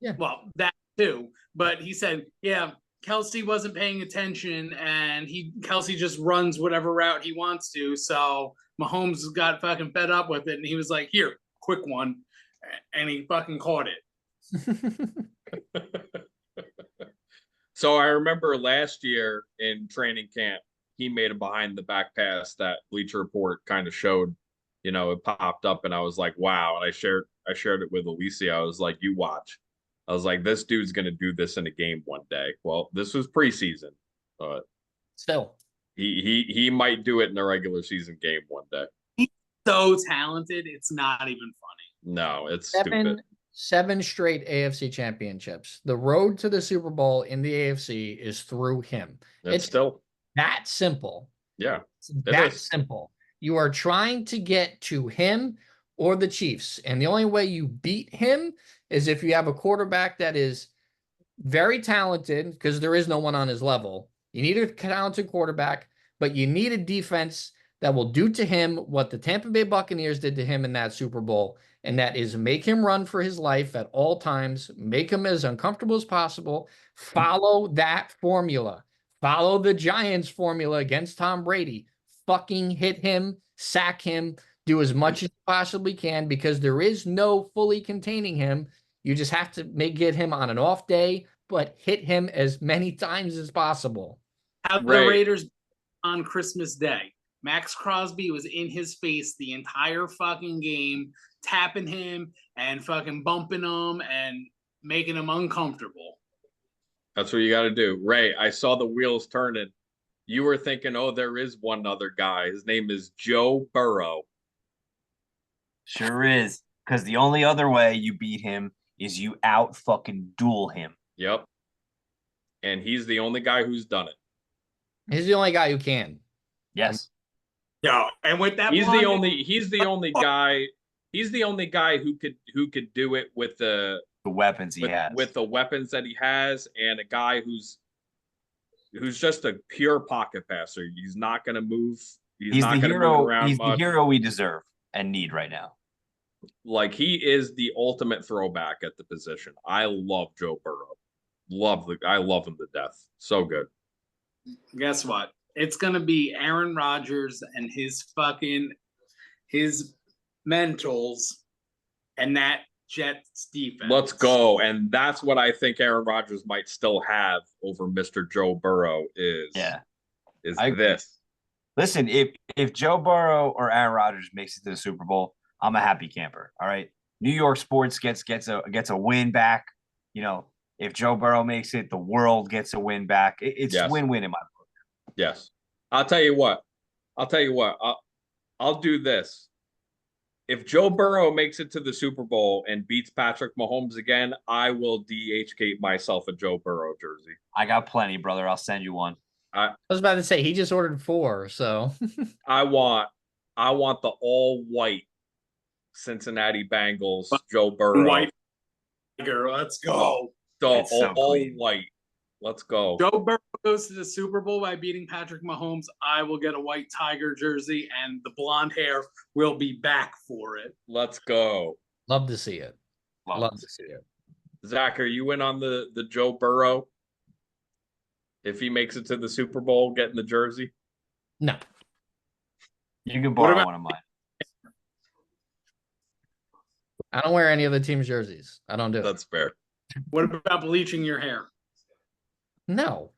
Yeah. Well, that too. But he said, yeah, Kelsey wasn't paying attention, and Kelsey just runs whatever route he wants to. So Mahomes got fucking fed up with it, and he was like, here, quick one. And he fucking caught it. So I remember last year in training camp, he made a behind the back pass that Bleacher Report kind of showed, it popped up and I was like, wow. And I shared it with Alicia. I was like, you watch. I was like, this dude's going to do this in a game one day. Well, this was preseason, but Still. he might do it in a regular season game one day. He's so talented, it's not even funny. No, it's stupid. 7 straight AFC championships. The road to the Super Bowl in the AFC is through him. It's still that simple. Yeah. It's that simple. You are trying to get to him or the Chiefs. And the only way you beat him is if you have a quarterback that is very talented, because there is no one on his level. You need a talented quarterback, but you need a defense that will do to him what the Tampa Bay Buccaneers did to him in that Super Bowl, and that is make him run for his life at all times, make him as uncomfortable as possible, follow that formula, follow the Giants formula against Tom Brady, fucking hit him, sack him, do as much as you possibly can, because there is no fully containing him. You just have to get him on an off day, but hit him as many times as possible. Have the Raiders on Christmas Day. Max Crosby was in his face the entire fucking game, tapping him and fucking bumping him and making him uncomfortable. That's what you got to do. Ray, I saw the wheels turning. You were thinking, oh, there is one other guy. His name is Joe Burrow. Sure is. Because the only other way you beat him is you out fucking duel him. Yep. And he's the only guy who's done it. He's the only guy who can. Yes. Yeah, and with that, he's the only guy who could do it with the weapons he has. With the weapons that he has, and a guy who's just a pure pocket passer. He's not going to move. He's not going to move around. He's the hero we deserve and need right now. Like, he is the ultimate throwback at the position. I love Joe Burrow. I love him to death. So good. Guess what? It's going to be Aaron Rodgers and his mentals and that Jets defense. Let's go. And that's what I think Aaron Rodgers might still have over Mr. Joe Burrow is this. Listen, if Joe Burrow or Aaron Rodgers makes it to the Super Bowl, I'm a happy camper. All right. New York sports gets a win back. You know, if Joe Burrow makes it, the world gets a win back. It's win-win in my book. Yes. I'll tell you what. I'll do this. If Joe Burrow makes it to the Super Bowl and beats Patrick Mahomes again, I will DHgate myself a Joe Burrow jersey. I got plenty, brother. I'll send you one. I was about to say he just ordered 4, so I want the all white Cincinnati Bengals Joe Burrow. White Tiger, let's go. All white. Let's go. Joe Burrow goes to the Super Bowl by beating Patrick Mahomes. I will get a white Tiger jersey, and the blonde hair will be back for it. Let's go. Love to see it. Love to see it. Zach, are you in on the Joe Burrow? If he makes it to the Super Bowl, getting the jersey? No. You can borrow one of mine. I don't wear any of the team's jerseys. I don't do it. That's fair. What about bleaching your hair? No.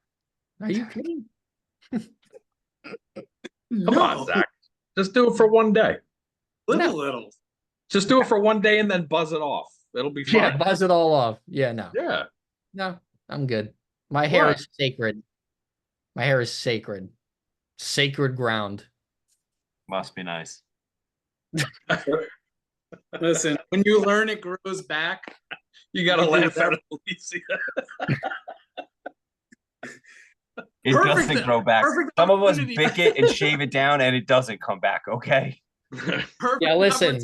Are you kidding? Come on, Zach. Just do it for one day. Little. Just do it for one day and then buzz it off. It'll be fun. Yeah, buzz it all off. Yeah, no. Yeah. No, I'm good. My hair is sacred. My hair is sacred. Sacred ground. Must be nice. Listen, when you learn it grows back, you gotta laugh at Alicia. It doesn't grow back. Some of us pick it and shave it down, and it doesn't come back. Okay. Yeah, listen.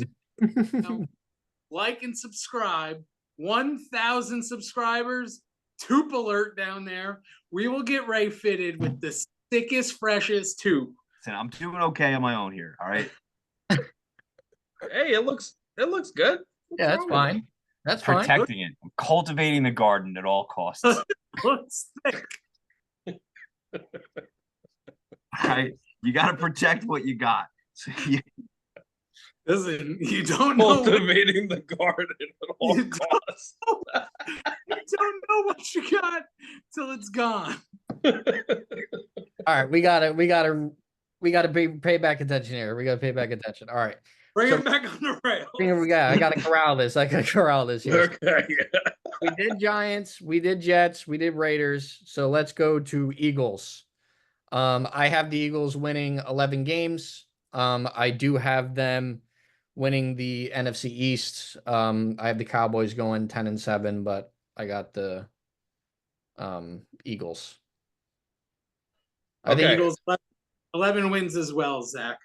Like and subscribe. 1,000 subscribers. Toop alert down there. We will get Ray fitted with the sickest, freshest toop. Listen, I'm doing okay on my own here. All right. Hey, it looks good. Yeah, that's fine. That's fine. Protecting it. I'm cultivating the garden at all costs. Looks thick. You got to protect what you got. So Listen, you don't know cultivating the garden at all costs. You don't know what you got till it's gone. All right, we gotta pay back attention here. We gotta pay back attention. All right. Bring it back on the rails. I gotta corral this. Here. Okay. We did Giants, we did Jets, we did Raiders. So let's go to Eagles. I have the Eagles winning 11 games. I do have them winning the NFC East. I have the Cowboys going 10-7, but I got the Eagles. I think Eagles 11 wins as well, Zach.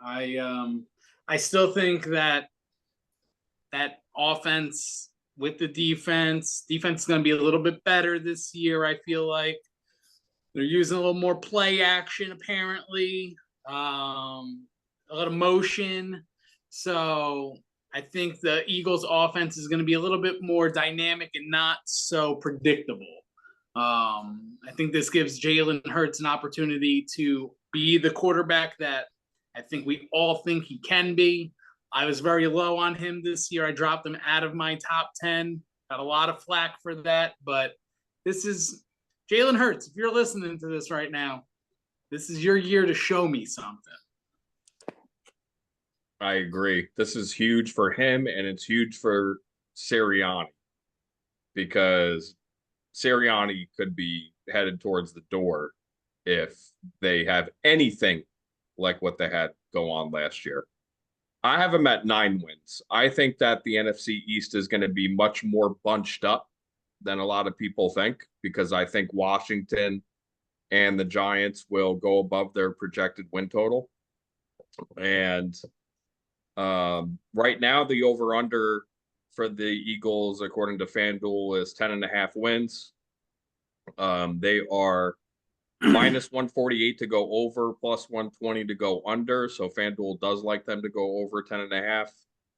I still think that offense with the defense is going to be a little bit better this year. I feel like they're using a little more play action, apparently, a lot of motion. So I think the Eagles offense is going to be a little bit more dynamic and not so predictable. I think this gives Jalen Hurts an opportunity to be the quarterback that I think we all think he can be. I was very low on him this year. I dropped him out of my top 10. Got a lot of flack for that, but this is Jalen Hurts. If you're listening to this right now, this is your year to show me something. I agree. This is huge for him, and it's huge for Sirianni because Sirianni could be headed towards the door if they have anything like what they had go on last year. I have them at 9 wins. I think that the NFC East is going to be much more bunched up than a lot of people think because I think Washington and the Giants will go above their projected win total. And right now, the over-under for the Eagles, according to FanDuel, is 10.5 wins. They are minus 148 to go over, plus 120 to go under. So FanDuel does like them to go over 10.5.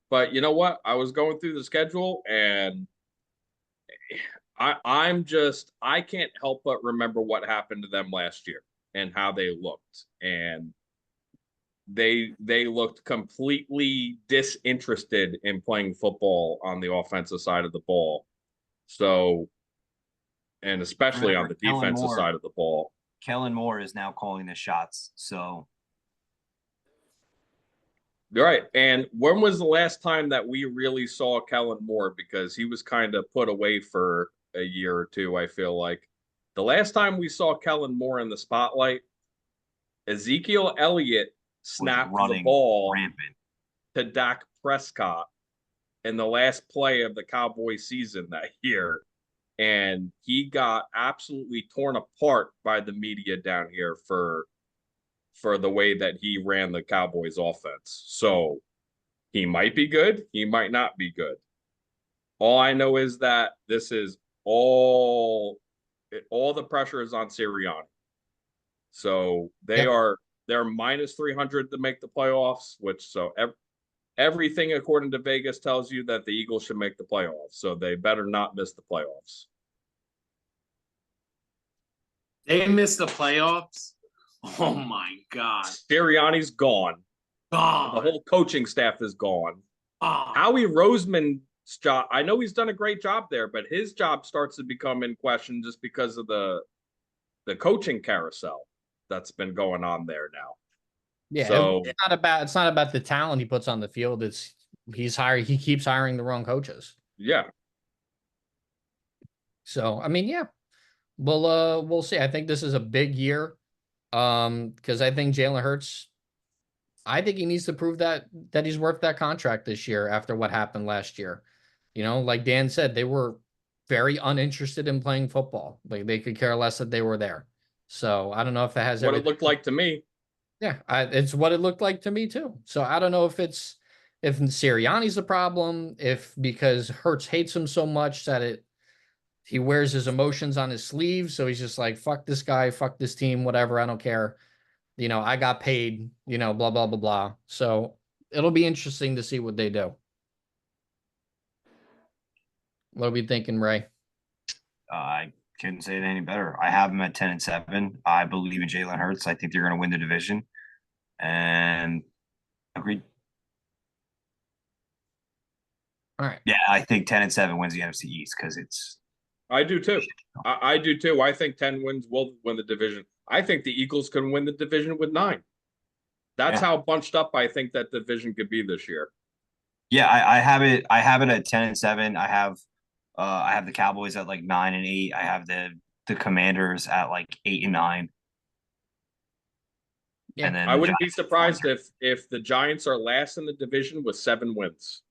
But you know what? I was going through the schedule and I can't help but remember what happened to them last year and how they looked. And they looked completely disinterested in playing football on the offensive side of the ball. So, and especially on the defensive side of the ball. Kellen Moore is now calling the shots. So, right. And when was the last time that we really saw Kellen Moore? Because he was kind of put away for a year or two, I feel like. The last time we saw Kellen Moore in the spotlight, Ezekiel Elliott snapped the ball rampant to Dak Prescott in the last play of the Cowboys season that year. And he got absolutely torn apart by the media down here for the way that he ran the Cowboys offense. So he might be good, he might not be good. All I know is that this is all the pressure is on Sirianni. So they're minus 300 to make the playoffs, which everything according to Vegas tells you that the Eagles should make the playoffs. So they better not miss the playoffs. They missed the playoffs. Oh my God. Sirianni's gone. God. The whole coaching staff is gone. God. Howie Roseman's job, I know he's done a great job there, but his job starts to become in question just because of the coaching carousel that's been going on there now. Yeah, so it's not about the talent he puts on the field. He keeps hiring the wrong coaches. Yeah. So I mean, yeah. We'll see. I think this is a big year. Because I think Jalen Hurts, I think he needs to prove that he's worth that contract this year after what happened last year. You know, like Dan said, they were very uninterested in playing football. Like they could care less that they were there. So I don't know if that has what it looked like to me. Yeah, it's what it looked like to me too. So I don't know if Sirianni's the problem, if because Hurts hates him so much that he wears his emotions on his sleeve. So he's just like, fuck this guy, fuck this team, whatever. I don't care. You know, I got paid, blah, blah, blah, blah. So it'll be interesting to see what they do. What are we thinking, Ray? I couldn't say it any better. I have them at 10-7. I believe in Jalen Hurts. I think they're going to win the division. And agreed. All right. Yeah, I think 10-7 wins the NFC East because it's. I do too. I do too. I think 10 wins will win the division. I think the Eagles can win the division with 9. That's how bunched up I think that division could be this year. Yeah, I have it. I have it at 10-7. I have the Cowboys at like 9-8. I have the Commanders at like 8-9. Yeah. And then I wouldn't be surprised if the Giants are last in the division with 7 wins.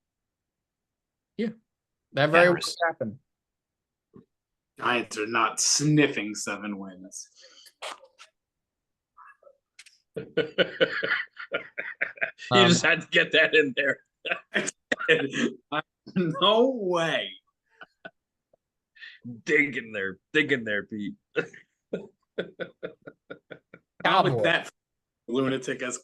Yeah, that very well could happen. Giants are not sniffing 7 wins. You just had to get that in there. No way. Dig in there, Pete. Not with that lunatic as.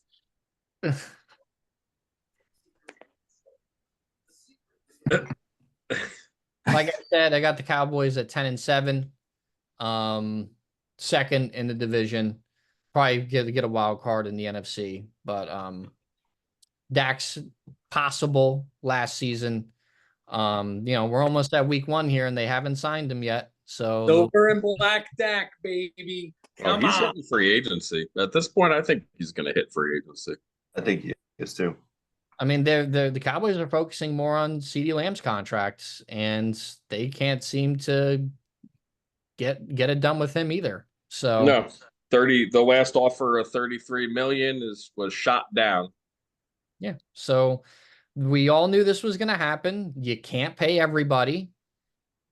Like I said, I got the Cowboys at 10-7. Second in the division. Probably get a wild card in the NFC. But Dak's possible last season. We're almost at week 1 here and they haven't signed him yet. So Silver and black Dak, baby. Come he's hitting free agency. At this point, I think he's gonna hit free agency. I think he is too. I mean, the Cowboys are focusing more on CeeDee Lamb's contracts, and they can't seem to get it done with him either. So no, the last offer of $33 million was shot down. Yeah, so we all knew this was going to happen. You can't pay everybody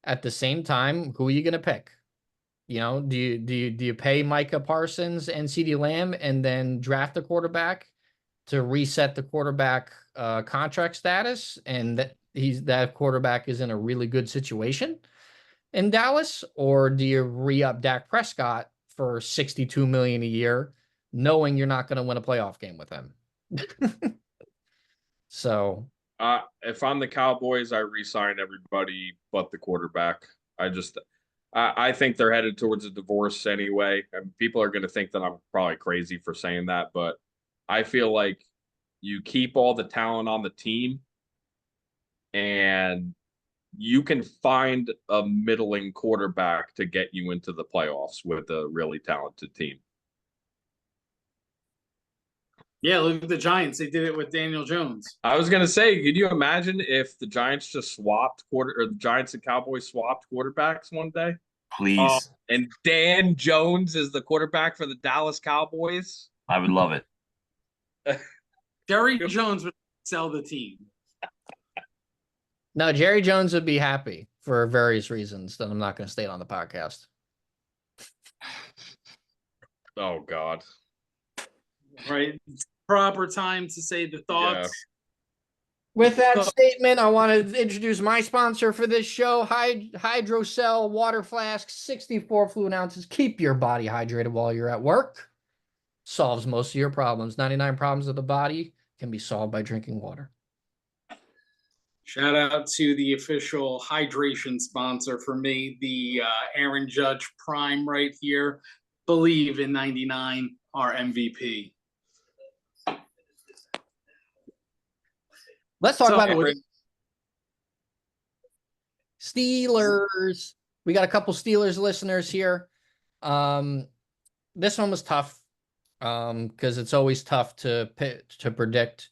at the same time. Who are you going to pick? Do you pay Micah Parsons and CeeDee Lamb and then draft a quarterback to reset the quarterback contract status, and that quarterback is in a really good situation in Dallas? Or do you re-up Dak Prescott for $62 million a year, knowing you're not going to win a playoff game with him? So if I'm the Cowboys, I re-sign everybody but the quarterback. I think they're headed towards a divorce anyway. And people are going to think that I'm probably crazy for saying that, but I feel like you keep all the talent on the team and you can find a middling quarterback to get you into the playoffs with a really talented team. Yeah, look at the Giants. They did it with Daniel Jones. I was gonna say, could you imagine if the Giants just swapped or the Giants and Cowboys swapped quarterbacks one day? Please. And Dan Jones is the quarterback for the Dallas Cowboys. I would love it. Jerry Jones would sell the team. No, Jerry Jones would be happy for various reasons that I'm not going to state on the podcast. Oh God. Right. Proper time to say the thoughts. Yeah. With that statement, I want to introduce my sponsor for this show, Hydrocell Water Flask, 64 fluid ounces. Keep your body hydrated while you're at work. Solves most of your problems. 99 problems of the body can be solved by drinking water. Shout out to the official hydration sponsor for me, the Aaron Judge Prime right here. Believe in 99, our MVP. Let's talk about it. Steelers. We got a couple Steelers listeners here. This one was tough because it's always tough to predict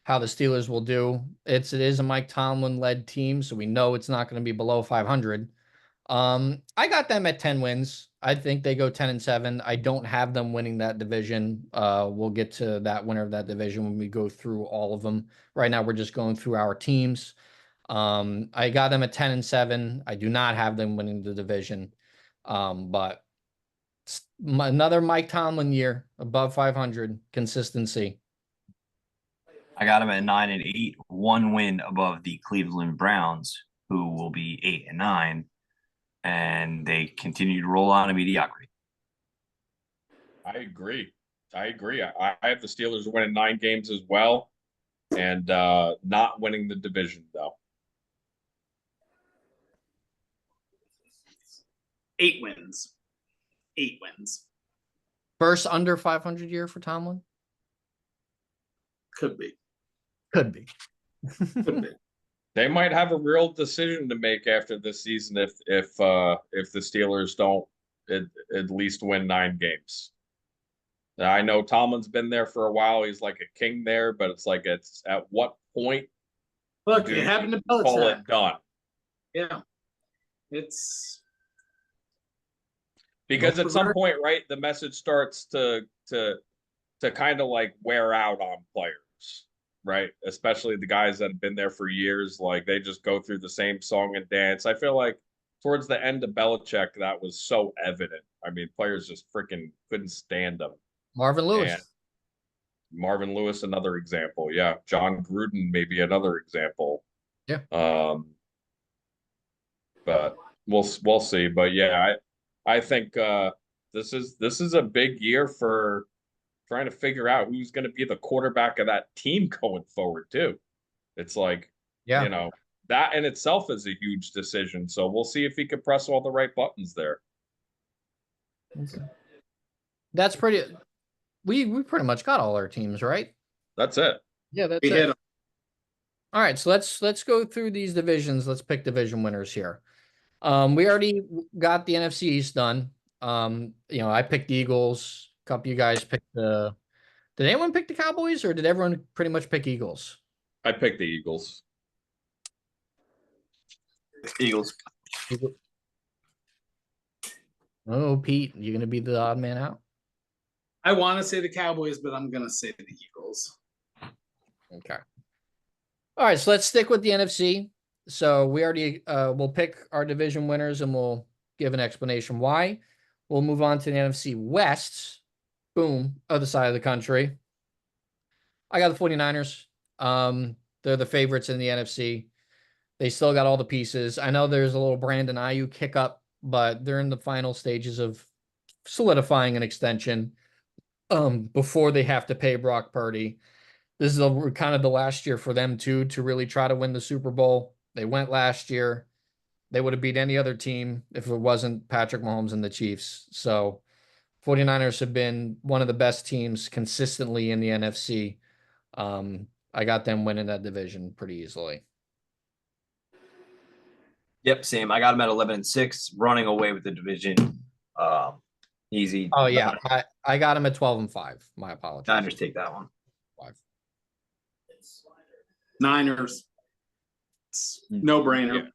how the Steelers will do. It is a Mike Tomlin led team, so we know it's not going to be below 500. I got them at 10 wins. I think they go 10-7. I don't have them winning that division. We'll get to that winner of that division when we go through all of them. Right now, we're just going through our teams. I got them at 10-7. I do not have them winning the division. But another Mike Tomlin year, above 500, consistency. I got them at 9-8, 1 win above the Cleveland Browns, who will be 8-9, and they continue to roll on in mediocrity. I agree. I have the Steelers winning 9 games as well, and not winning the division though. 8 wins. 8 wins. First under 500 year for Tomlin? Could be. Could be. Could be. They might have a real decision to make after this season if the Steelers don't at least win 9 games. Now, I know Tomlin's been there for a while. He's like a king there, but it's like it's at what point Look, it happened to call Belichick. it done? Yeah. It's Because at some point, right, the message starts to kind of like wear out on players, right? Especially the guys that have been there for years. Like they just go through the same song and dance. I feel like towards the end of Belichick, that was so evident. I mean, players just freaking couldn't stand him. Marvin Lewis. And Marvin Lewis, another example. Yeah. John Gruden, maybe another example. Yeah. But we'll see. But yeah, I think this is a big year for trying to figure out who's going to be the quarterback of that team going forward too. It's like, you know, that in itself is a huge decision. So we'll see if he can press all the right buttons there. Okay. That's pretty. We pretty much got all our teams, right? That's it. Yeah, that's it. All right, so let's go through these divisions. Let's pick division winners here. We already got the NFC East done. You know, I picked the Eagles. A couple of you guys picked the. Did anyone pick the Cowboys, or did everyone pretty much pick Eagles? I picked the Eagles. Eagles. Oh, Pete, you're gonna be the odd man out. I want to say the Cowboys, but I'm gonna say the Eagles. Okay. All right, so let's stick with the NFC. So we already we'll pick our division winners and we'll give an explanation why. We'll move on to the NFC West. Boom, other side of the country. I got the 49ers. They're the favorites in the NFC. They still got all the pieces. I know there's a little Brandon Ayuk hiccup, but they're in the final stages of solidifying an extension before they have to pay Brock Purdy. This is kind of the last year for them too to really try to win the Super Bowl. They went last year. They would have beat any other team if it wasn't Patrick Mahomes and the Chiefs. So 49ers have been one of the best teams consistently in the NFC. I got them winning that division pretty easily. Yep, same. I got them at 11-6, running away with the division. Easy. Oh yeah, I got them at 12-5. My apologies. Niners take that one. 5. Niners. No brainer.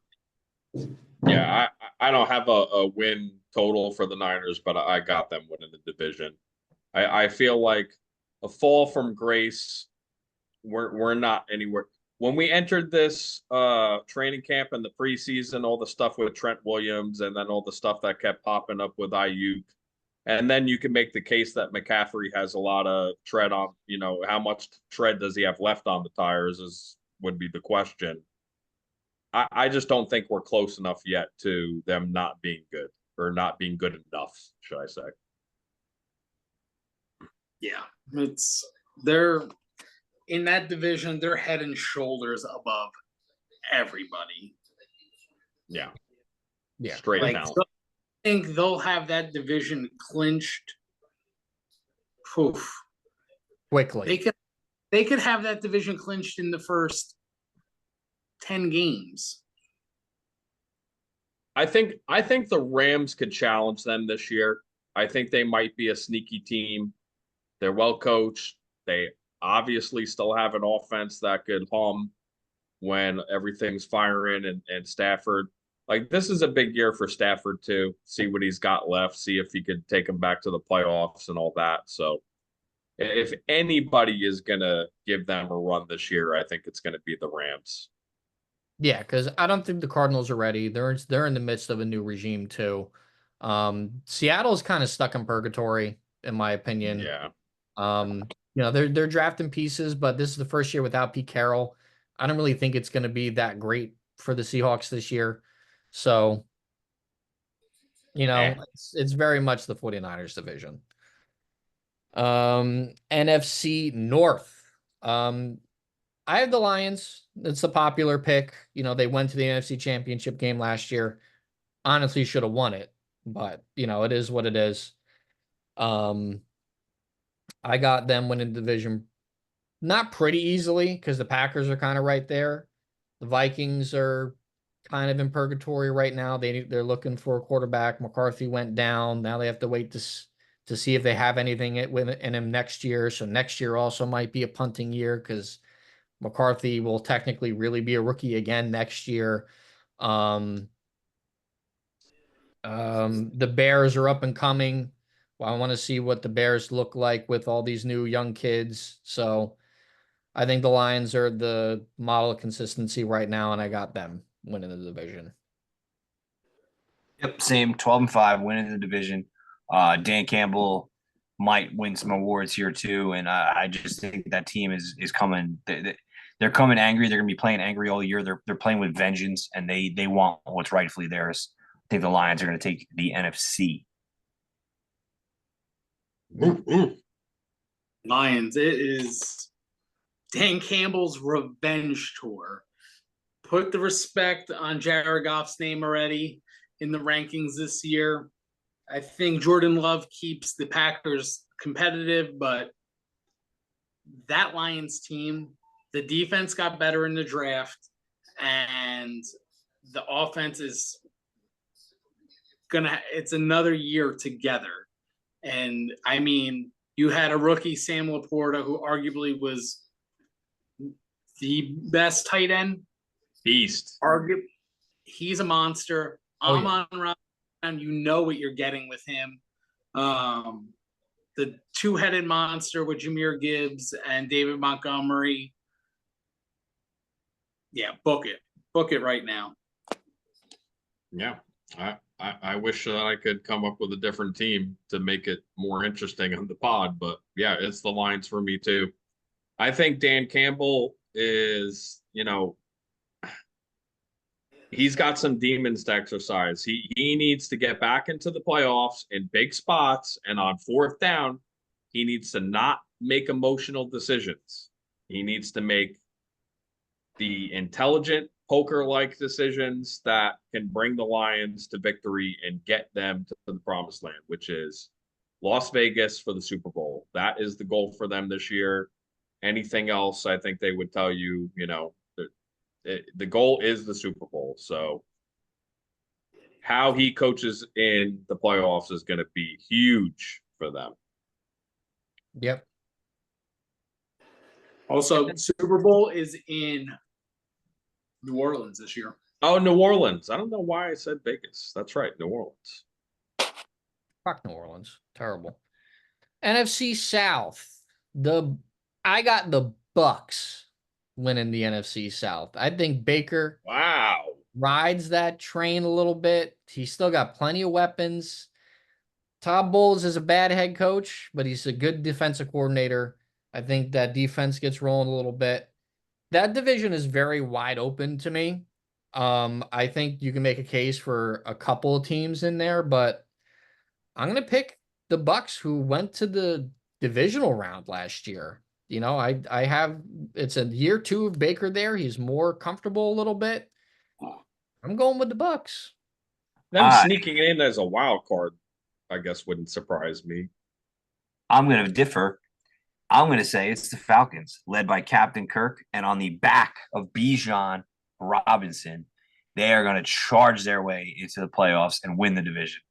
Yeah, I don't have a win total for the Niners, but I got them winning the division. I feel like a fall from grace. We're not anywhere. When we entered this training camp in the preseason, all the stuff with Trent Williams and then all the stuff that kept popping up with Ayuk. And then you can make the case that McCaffrey has a lot of tread on, how much tread does he have left on the tires would be the question. I just don't think we're close enough yet to them not being good or not being good enough, should I say. Yeah, they're in that division, they're head and shoulders above everybody. Yeah. Straight like, talent. I think they'll have that division clinched. Poof. Quickly. They could have that division clinched in the first 10 games. I think the Rams could challenge them this year. I think they might be a sneaky team. They're well coached. They obviously still have an offense that could hum when everything's firing and Stafford. Like, this is a big year for Stafford too. See what he's got left. See if he could take them back to the playoffs and all that. So if anybody is going to give them a run this year, I think it's going to be the Rams. Yeah, because I don't think the Cardinals are ready. They're in the midst of a new regime too. Seattle's kind of stuck in purgatory, in my opinion. Yeah. They're drafting pieces, but this is the first year without Pete Carroll. I don't really think it's going to be that great for the Seahawks this year. So, it's very much the 49ers division. NFC North. I have the Lions. It's a popular pick. They went to the NFC Championship game last year. Honestly, should have won it, but it is what it is. I got them winning the division not pretty easily because the Packers are kind of right there. The Vikings are kind of in purgatory right now. They're looking for a quarterback. McCarthy went down. Now they have to wait to see if they have anything in him next year. So next year also might be a punting year because McCarthy will technically really be a rookie again next year. The Bears are up and coming. Well, I want to see what the Bears look like with all these new young kids. So I think the Lions are the model of consistency right now, and I got them winning the division. Yep, same. 12-5, winning the division. Dan Campbell might win some awards here too, and I just think that team is coming. They're coming angry. They're going to be playing angry all year. They're playing with vengeance, and they want what's rightfully theirs. I think the Lions are going to take the NFC. Lions. It is Dan Campbell's revenge tour. Put the respect on Jared Goff's name already in the rankings this year. I think Jordan Love keeps the Packers competitive, but that Lions team, the defense got better in the draft, and the offense is it's another year together. And I mean, you had a rookie, Sam Laporta, who arguably was the best tight end. Beast. He's a monster. Amon Ra, you know what you're getting with him. The two-headed monster with Jahmyr Gibbs and David Montgomery. Yeah, book it. Book it right now. Yeah. I wish that I could come up with a different team to make it more interesting on the pod, but yeah, it's the Lions for me too. I think Dan Campbell is, he's got some demons to exercise. He needs to get back into the playoffs in big spots, and on fourth down, he needs to not make emotional decisions. He needs to make the intelligent poker-like decisions that can bring the Lions to victory and get them to the promised land, which is Las Vegas for the Super Bowl. That is the goal for them this year. Anything else, I think they would tell you, the goal is the Super Bowl. So how he coaches in the playoffs is going to be huge for them. Yep. Also, Super Bowl is in New Orleans this year. Oh, New Orleans. I don't know why I said Vegas. That's right, New Orleans. Fuck New Orleans. Terrible. NFC South. I got the Bucks winning the NFC South. I think Baker Wow. rides that train a little bit. He's still got plenty of weapons. Todd Bowles is a bad head coach, but he's a good defensive coordinator. I think that defense gets rolling a little bit. That division is very wide open to me. I think you can make a case for a couple of teams in there, but I'm gonna pick the Bucks, who went to the divisional round last year. I have it's a year 2 of Baker there. He's more comfortable a little bit. I'm going with the Bucks. Them sneaking in as a wild card, I guess, wouldn't surprise me. I'm going to differ. I'm going to say it's the Falcons, led by Captain Kirk, and on the back of Bijan Robinson, they are going to charge their way into the playoffs and win the division.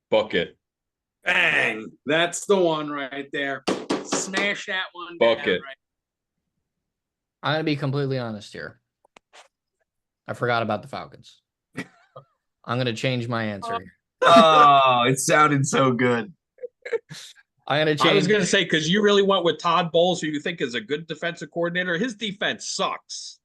Book it. Bang! That's the one right there. Smash that one Book down. it. Right. I'm gonna be completely honest here. I forgot about the Falcons. I'm gonna change my answer. Oh, it sounded so good. I'm gonna change. I was going to say, because you really went with Todd Bowles, who you think is a good defensive coordinator. His defense sucks.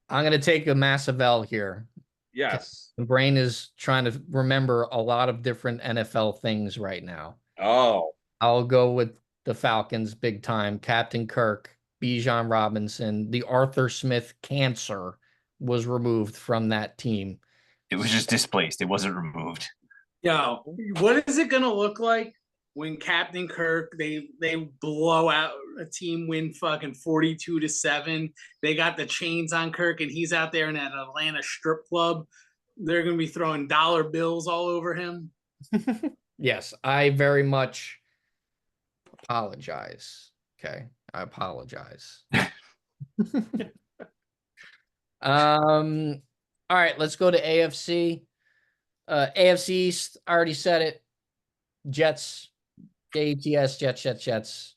I'm gonna take a massive L here. Yes. The brain is trying to remember a lot of different NFL things right now. Oh. I'll go with the Falcons big time. Captain Kirk, Bijan Robinson, the Arthur Smith cancer was removed from that team. It was just displaced. It wasn't removed. Yo, what is it gonna look like when Captain Kirk they blow out a team, win fucking 42-7? They got the chains on Kirk, and he's out there in that Atlanta strip club. They're gonna be throwing dollar bills all over him. Yes, I very much apologize. Okay, I apologize. All right, let's go to AFC. AFC East, I already said it. Jets, JETS, Jets.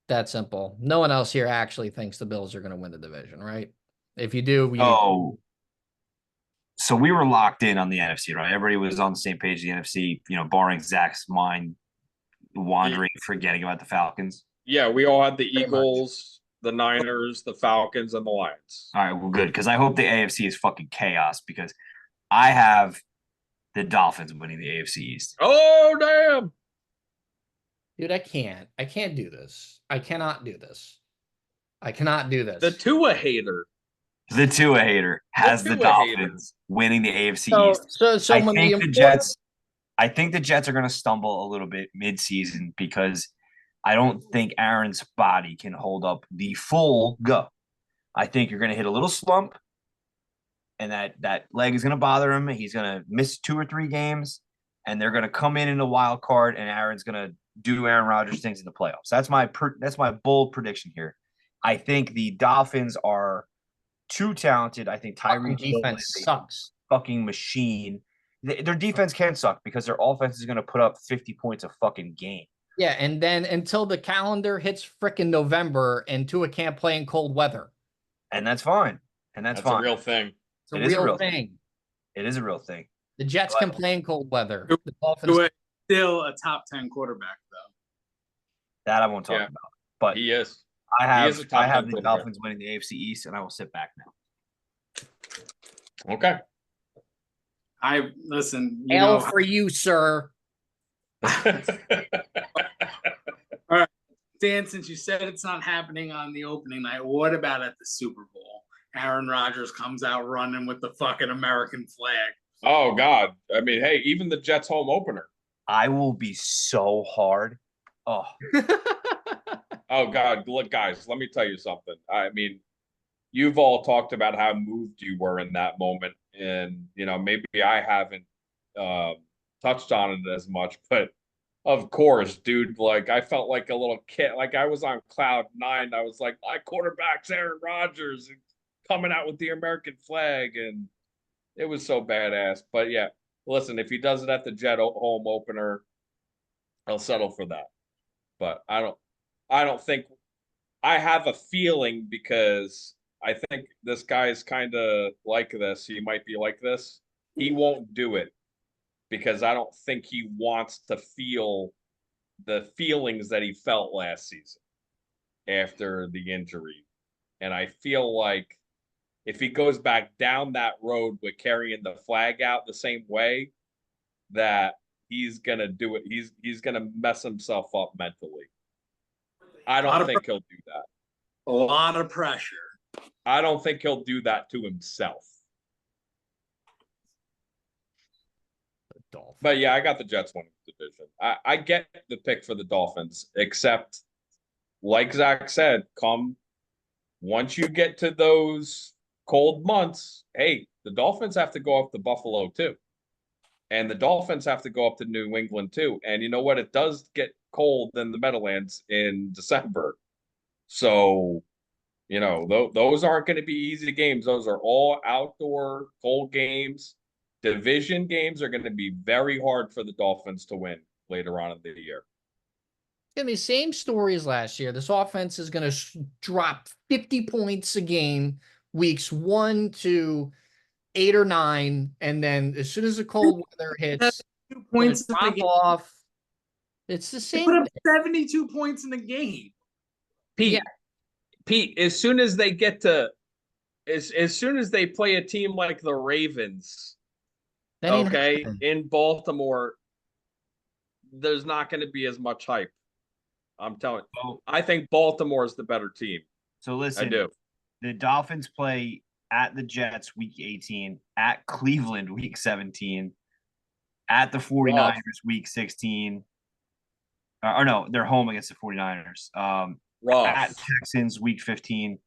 That simple. No one else here actually thinks the Bills are going to win the division, right? If you do, so we were locked in on the NFC, right? Everybody was on the same page. The NFC, barring Zach's mind wandering, forgetting about the Falcons. Yeah, we all had the Eagles, the Niners, the Falcons, and the Lions. All right, well, good, because I hope the AFC is fucking chaos, because I have the Dolphins winning the AFC East. Oh, damn. dude, I can't do this. I cannot do this. I cannot do this. The Tua hater. The Tua hater has the Dolphins winning the AFC East. So I think the Jets. I think the Jets are going to stumble a little bit mid-season because I don't think Aaron's body can hold up the full go. I think you're going to hit a little slump, and that leg is going to bother him. He's going to miss 2 or 3 games, and they're going to come in the wild card, and Aaron's going to do Aaron Rodgers things in the playoffs. That's my bold prediction here. I think the Dolphins are too talented. I think Tyreek defense sucks. Fucking machine. Their defense can suck because their offense is going to put up 50 points a fucking game. Yeah, and then until the calendar hits frickin' November and Tua can't play in cold weather. And that's fine. And that's fine. A real thing. It's a real thing. It is a real thing. The Jets can play in cold weather. The Dolphins Tua is still a top 10 quarterback, though. That I won't talk about. But he is. I have the Dolphins winning the AFC East, and I will sit back now. Okay. I listen. L for you, sir. All right, Dan. Since you said it's not happening on the opening night, what about at the Super Bowl? Aaron Rodgers comes out running with the fucking American flag. Oh God! I mean, hey, even the Jets home opener. I will be so hard. Oh. Oh God! Look, guys, let me tell you something. I mean, you've all talked about how moved you were in that moment, and maybe I haven't touched on it as much, but Of course, dude. Like I felt like a little kid. Like I was on cloud nine. I was like, my quarterback's Aaron Rodgers and coming out with the American flag, and it was so badass. But yeah, listen, if he does it at the Jet home opener, I'll settle for that. But I don't think I have a feeling because I think this guy's kind of like this. He might be like this. He won't do it because I don't think he wants to feel the feelings that he felt last season after the injury. And I feel like if he goes back down that road with carrying the flag out the same way, that he's gonna do it. He's gonna mess himself up mentally. I don't think he'll do that. A lot of pressure. I don't think he'll do that to himself. Dolphins. But yeah, I got the Jets winning the division. I get the pick for the Dolphins, except like Zach said, once you get to those cold months, hey, the Dolphins have to go up to Buffalo too. And the Dolphins have to go up to New England too. And you know what? It does get cold in the Meadowlands in December. So, you know, those aren't going to be easy games. Those are all outdoor cold games. Division games are going to be very hard for the Dolphins to win later on in the year. It's going to be the same story as last year. This offense is going to drop 50 points a game, weeks 1 to 8 or 9. And then as soon as the cold weather hits, 2 points in the drop game. off. It's the They same. put up 72 points in the game. Pete, as soon as they get to as soon as they play a team like the Ravens, That ain't okay, happening. in Baltimore, there's not going to be as much hype. I'm telling you. Oh, I think Baltimore is the better team. so I listen, do. the Dolphins play at the Jets week 18, at Cleveland week 17, at the 49ers week 16. Or no, they're home against the 49ers. Rough. At Texans week 15,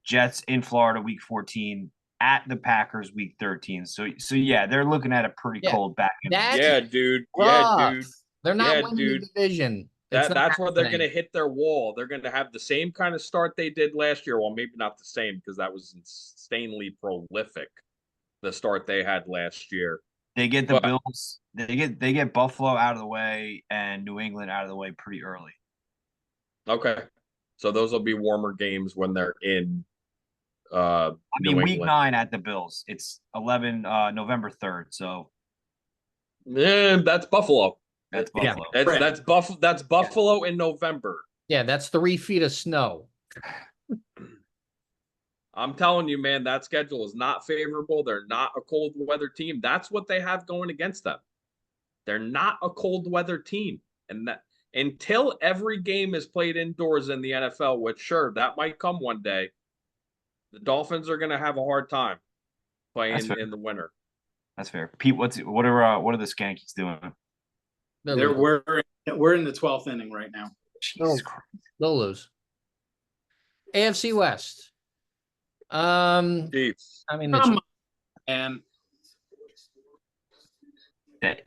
Jets in Florida week 14, at the Packers week 13. So yeah, they're looking at a pretty cold back end. That's Yeah, dude. rough. Yeah, dude. They're not Yeah, winning dude. the division. It's That's where they're happening. going to hit their wall. They're going to have the same kind of start they did last year. Well, maybe not the same because that was insanely prolific. The start they had last year. They get the Bills. They get Buffalo out of the way and New England out of the way pretty early. Okay, so those will be warmer games when they're in. I mean, New week England. 9 at the Bills. It's November 3rd. So Yeah, that's Buffalo. that's Yeah. Buffalo. That's Buffalo in November. Yeah, that's 3 feet of snow. I'm telling you, man, that schedule is not favorable. They're not a cold weather team. That's what they have going against them. They're not a cold weather team. And that until every game is played indoors in the NFL, which sure, that might come one day, the Dolphins are going to have a hard time playing in the winter. That's fair. Pete, what are the Skankies doing? We're in the 12th inning right now. Jesus Christ. They'll lose. AFC West. Chiefs. I mean, Come on, man.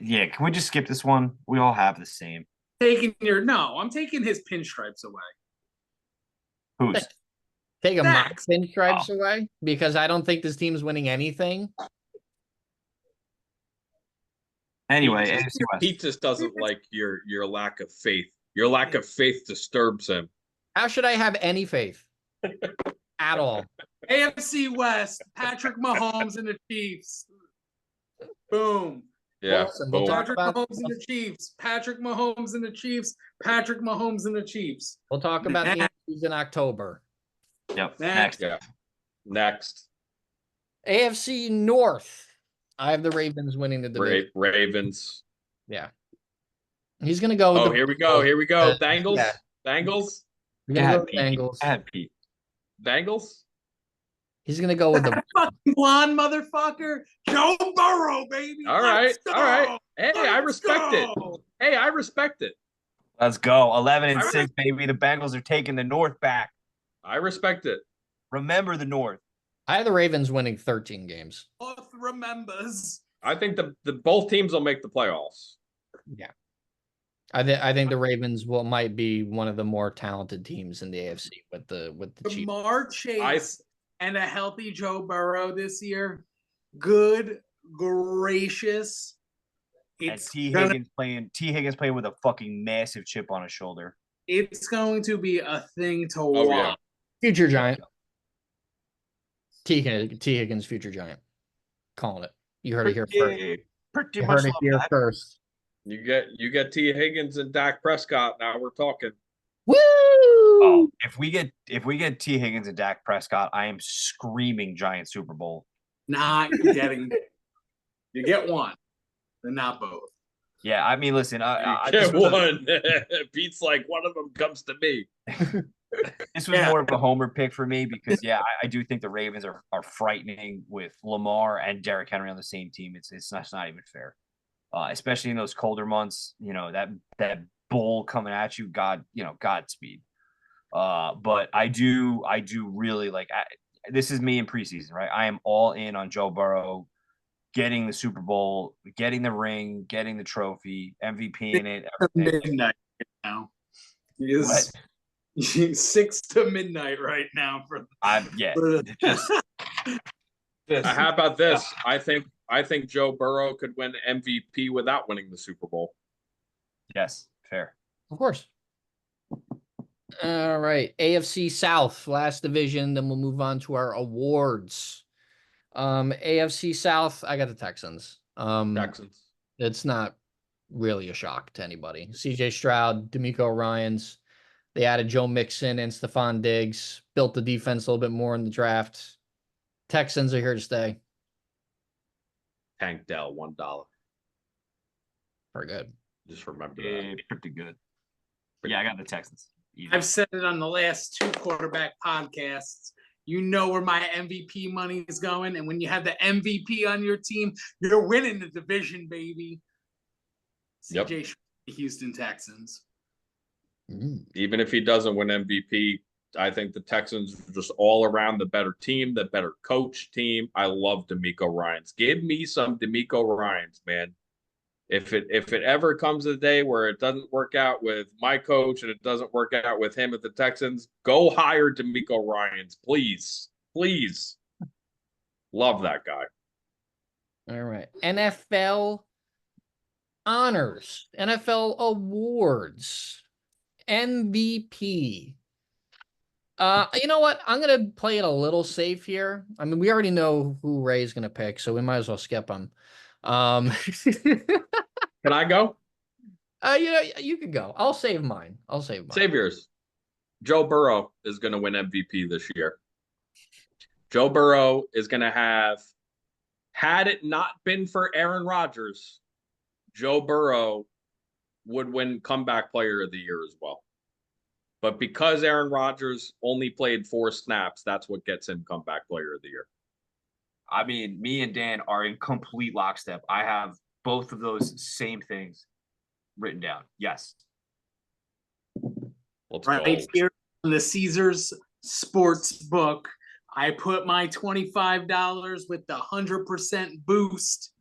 Yeah, can we just skip this one? We all have the same. I'm taking his pinstripes away. Who's? take my Zack. pinstripes away because I don't think this team's winning anything. Anyway, AFC West. Pete just doesn't like your lack of faith. Your lack of faith disturbs him. How should I have any faith at all? AFC West, Patrick Mahomes and the Chiefs. Boom. Yeah. Listen, we'll talk Patrick about Mahomes and the Chiefs. Patrick Mahomes and the Chiefs. Patrick Mahomes and the Chiefs. we'll talk about the injuries in October. Yep. Next. Next. Yeah. Next. AFC North. I have the Ravens winning the division. Ravens. Yeah. He's gonna go. Oh, here we go. Here we go. Bengals. Yeah. Bengals. He's gonna go with the Bengals. Pete. Bengals. He's gonna go with the. Fucking blonde motherfucker. Joe Burrow, baby. All right. Let's go. All right. Hey, I Let's respect it. go. Hey, I respect it. Let's go. 11-6, baby. The Bengals are taking the North back. I respect it. Remember the North. I have the Ravens winning 13 games. Both remembers. I think the both teams will make the playoffs. Yeah. I think the Ravens might be one of the more talented teams in the AFC with the Chiefs. Jamar Chase and a healthy Joe Burrow this year. Good gracious. And T. Higgins playing with a fucking massive chip on his shoulder. It's going to be a thing to watch. Yeah. Future Giant. T. Higgins, future Giant. Calling it. You heard it here first. Pretty You much heard it here first. You get T. Higgins and Dak Prescott. Now we're talking. Woo! Oh, if we get T. Higgins and Dak Prescott, I am screaming Giant Super Bowl. Not getting. You get one, but not both. Yeah, I mean, listen, You get one. Pete's like, one of them comes to me. This was more of a homer pick for me because, yeah, I do think the Ravens are frightening with Lamar and Derrick Henry on the same team. It's not even fair, especially in those colder months. You know that bull coming at you, Godspeed. But I do really like. This is me in preseason, right? I am all in on Joe Burrow getting the Super Bowl, getting the ring, getting the trophy, MVP in it. Midnight now. He is 6 to midnight right now How about this? I think Joe Burrow could win MVP without winning the Super Bowl. Yes, fair. Of course. All right. AFC South, last division. Then we'll move on to our awards. AFC South, I got the Texans. Texans. It's not really a shock to anybody. CJ Stroud, D'Amico Ryans. They added Joe Mixon and Stephon Diggs, built the defense a little bit more in the draft. Texans are here to stay. Tank Dell, $1. Very good. Just remember that. Pretty good. But yeah, I got the Texans. Easy. I've said it on the last 2 quarterback podcasts. You know where my MVP money is going. And when you have the MVP on your team, you're winning the division, baby. CJ Houston Texans. Even if he doesn't win MVP, I think the Texans are just all around the better team, the better coach team. I love D'Amico Ryans. Give me some D'Amico Ryans, man. If it ever comes a day where it doesn't work out with my coach and it doesn't work out with him at the Texans, go hire D'Amico Ryans, please. Please. Love that guy. All right. NFL honors, NFL awards, MVP. You know what? I'm going to play it a little safe here. I mean, we already know who Ray's going to pick, so we might as well skip him. Can I go? You can go. I'll save mine. Save yours. Joe Burrow is going to win MVP this year. Joe Burrow is going to have, had it not been for Aaron Rodgers, Joe Burrow would win comeback player of the year as well. But because Aaron Rodgers only played 4 snaps, that's what gets him comeback player of the year. I mean, me and Dan are in complete lockstep. I have both of those same things written down. Yes. Let's right go. Here on the Caesars Sports Book, I put my $25 with the 100% boost.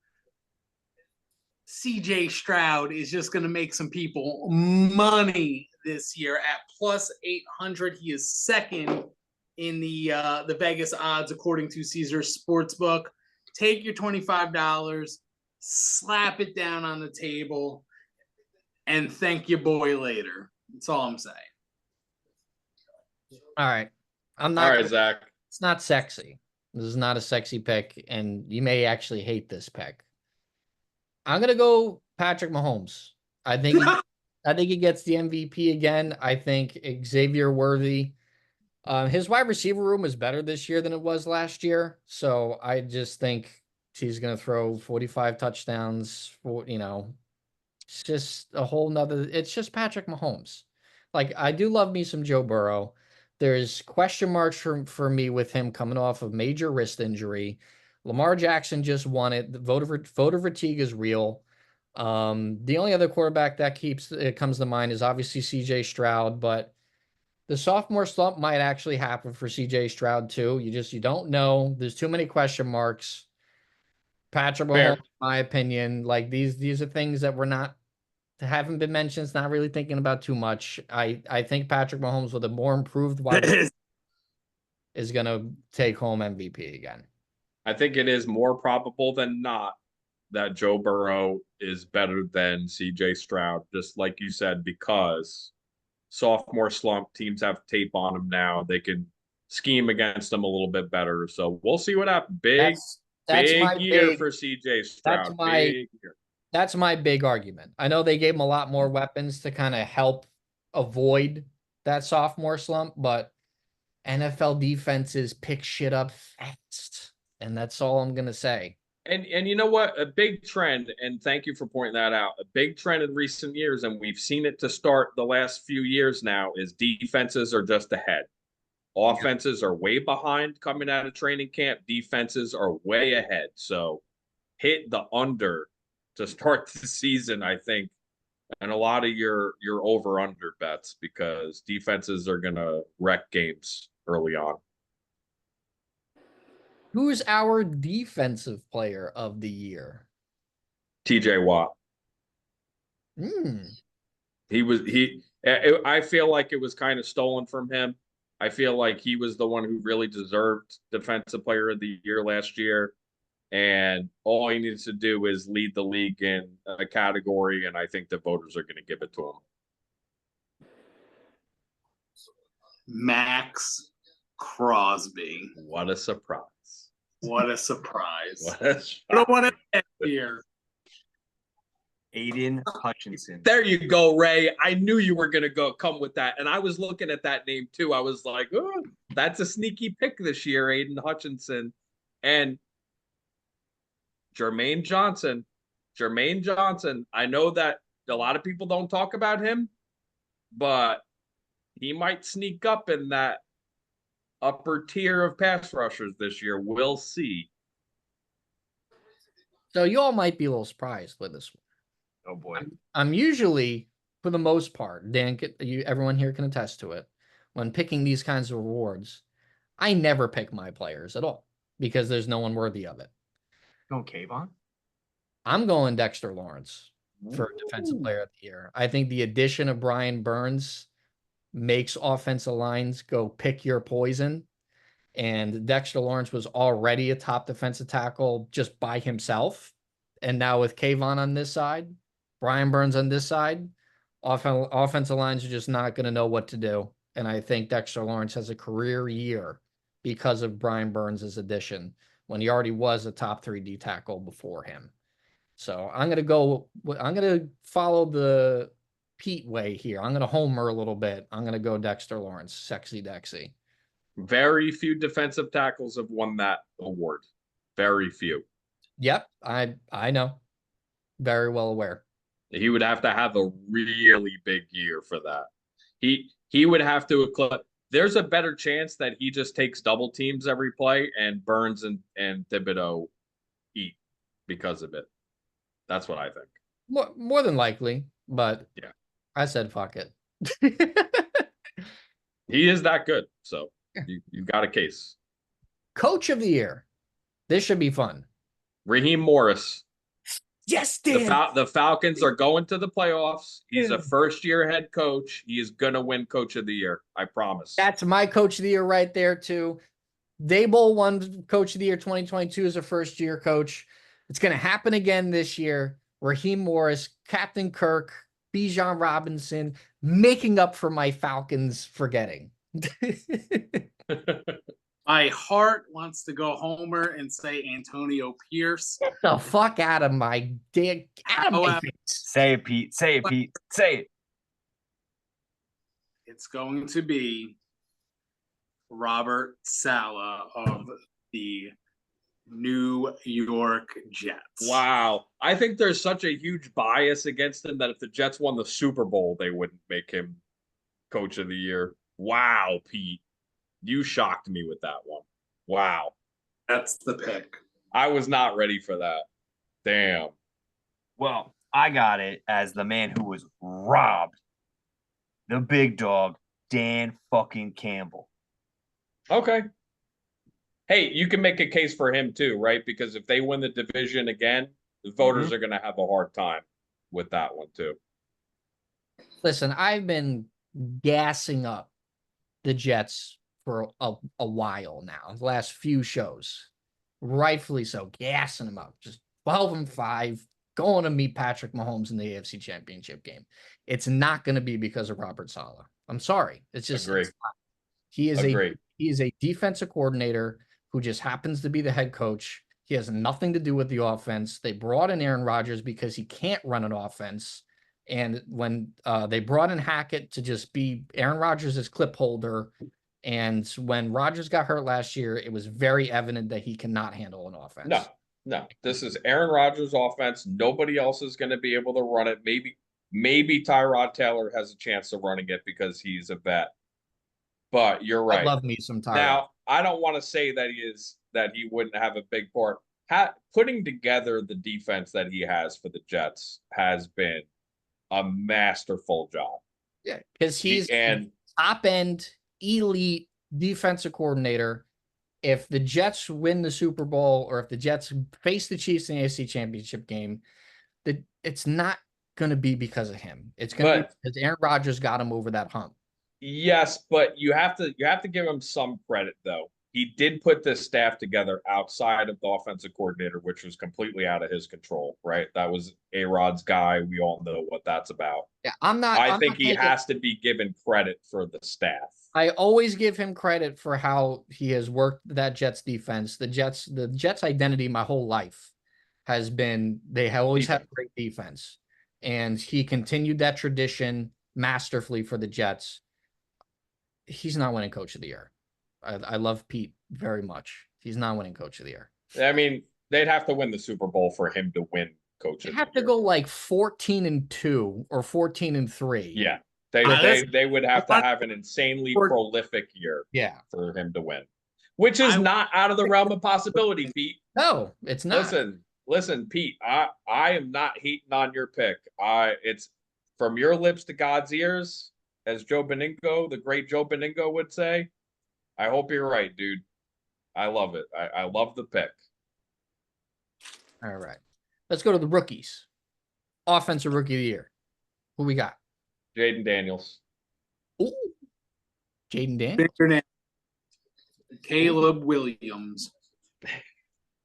CJ Stroud is just going to make some people money this year at plus 800. He is second in the Vegas odds according to Caesars Sportsbook. Take your $25, slap it down on the table, and thank your boy later. That's all I'm saying. All right. All right, Zach. It's not sexy. This is not a sexy pick, and you may actually hate this pick. I'm gonna go Patrick Mahomes. I think he gets the MVP again. I think Xavier Worthy. His wide receiver room is better this year than it was last year. So I just think he's gonna throw 45 touchdowns. It's just a whole nother. It's just Patrick Mahomes. Like, I do love me some Joe Burrow. There's question marks for me with him coming off of major wrist injury. Lamar Jackson just won it. The voter fatigue is real. The only other quarterback that comes to mind is obviously CJ Stroud, but the sophomore slump might actually happen for CJ Stroud too. You don't know. There's too many question marks. Patrick Mahomes, in my opinion, like these are things that we're not haven't been mentioned. It's not really thinking about too much. I think Patrick Mahomes with a more improved wide receiver is going to take home MVP again. I think it is more probable than not that Joe Burrow is better than CJ Stroud, just like you said, because sophomore slump teams have tape on him now. They can scheme against him a little bit better. So we'll see what happens. That's my Big year big for CJ that's Stroud. my Big year. that's my big argument. I know they gave him a lot more weapons to kind of help avoid that sophomore slump, but NFL defenses pick shit up fast. And that's all I'm gonna say. And you know what? A big trend, and thank you for pointing that out. A big trend in recent years, and we've seen it to start the last few years now, is defenses are just ahead. Offenses are way behind coming out of training camp. Defenses are way ahead. So hit the under to start the season, I think, and a lot of your over under bets, because defenses are gonna wreck games early on. Who's our defensive player of the year? TJ Watt. I feel like it was kind of stolen from him. I feel like he was the one who really deserved defensive player of the year last year. And all he needs to do is lead the league in a category, and I think the voters are going to give it to him. Max Crosby. What a surprise. What a surprise. What a I don't want to here. Aiden Hutchinson. There you go, Ray. I knew you were going to come with that. And I was looking at that name too. I was like, oh, that's a sneaky pick this year, Aiden Hutchinson. And Jermaine Johnson. I know that a lot of people don't talk about him, but he might sneak up in that upper tier of pass rushers this year. We'll see. So you all might be a little surprised with this one. Oh boy. I'm usually, for the most part, Dan, everyone here can attest to it, when picking these kinds of awards, I never pick my players at all because there's no one worthy of it. Going Kayvon? I'm going Dexter Lawrence for Defensive Player of the Year. I think the addition of Brian Burns makes offensive lines go pick your poison. And Dexter Lawrence was already a top defensive tackle just by himself. And now with Kayvon on this side, Brian Burns on this side, offensive lines are just not going to know what to do. And I think Dexter Lawrence has a career year because of Brian Burns' addition when he already was a top 3 D tackle before him. So I'm going to follow the Pete way here. I'm going to homer a little bit. I'm going to go Dexter Lawrence, sexy Dexy. Very few defensive tackles have won that award. Very few. Yep, I know. Very well aware. He would have to have a really big year for that. He would have to eclipse. There's a better chance that he just takes double teams every play and Burns and Thibodeau eat because of it. That's what I think. More than likely, but yeah, I said fuck it. He is that good, so you got a case. Coach of the year. This should be fun. Raheem Morris. Yes, Dan. The Falcons are going to the playoffs. He's a first-year head coach. He is going to win Coach of the Year. I promise. That's my Coach of the Year right there, too. Dable won Coach of the Year 2022 as a first-year coach. It's going to happen again this year. Raheem Morris, Captain Kirk, Bijan Robinson, making up for my Falcons forgetting. My heart wants to go homer and say Antonio Pierce. Get the fuck out of my dick. Out of my face. Say it, Pete. Say it, Pete. Say it. It's going to be Robert Saleh of the New York Jets. Wow. I think there's such a huge bias against him that if the Jets won the Super Bowl, they wouldn't make him Coach of the Year. Wow, Pete. You shocked me with that one. Wow. That's the pick. I was not ready for that. Damn. Well, I got it as the man who was robbed. The big dog, Dan fucking Campbell. Okay. Hey, you can make a case for him too, right? Because if they win the division again, the voters are going to have a hard time with that one too. Listen, I've been gassing up the Jets for a while now, the last few shows. Rightfully so, gassing them up. Just 12-5, going to meet Patrick Mahomes in the AFC Championship game. It's not going to be because of Robert Saleh. I'm sorry. It's just Agree. it's not. He is Agree. a defensive coordinator who just happens to be the head coach. He has nothing to do with the offense. They brought in Aaron Rodgers because he can't run an offense. And when they brought in Hackett to just be Aaron Rodgers' clip holder, and when Rodgers got hurt last year, it was very evident that he cannot handle an offense. No. This is Aaron Rodgers' offense. Nobody else is going to be able to run it. Maybe Tyrod Taylor has a chance of running it because he's a vet. But you're I right. love me some Tyrod. Now, I don't want to say that he wouldn't have a big part. Putting together the defense that he has for the Jets has been a masterful job. Yeah, because he's and top end elite defensive coordinator. If the Jets win the Super Bowl or if the Jets face the Chiefs in the AFC Championship game, it's not going to be because of him. It's going to be because Aaron Rodgers got him over that hump. Yes, but you have to give him some credit though. He did put this staff together outside of the offensive coordinator, which was completely out of his control, right? That was A-Rod's guy. We all know what that's about. Yeah, I think he has to be given credit for the staff. I always give him credit for how he has worked that Jets defense. The Jets identity my whole life has been they have always had great defense. And he continued that tradition masterfully for the Jets. He's not winning coach of the year. I love Pete very much. He's not winning coach of the year. I mean, they'd have to win the Super Bowl for him to win coach of the year. They have to go like 14-2 or 14-3. Yeah. They would have to have an insanely prolific year for him to win. Which is not out of the realm of possibility, Pete. No, it's not. Listen, Pete, I am not hating on your pick. It's from your lips to God's ears, as Joe Beningo, the great Joe Beningo would say. I hope you're right, dude. I love it. I love the pick. All right. Let's go to the rookies. Offensive rookie of the year. Who we got? Jaden Daniels. Ooh. Jaden Daniels. Caleb Williams.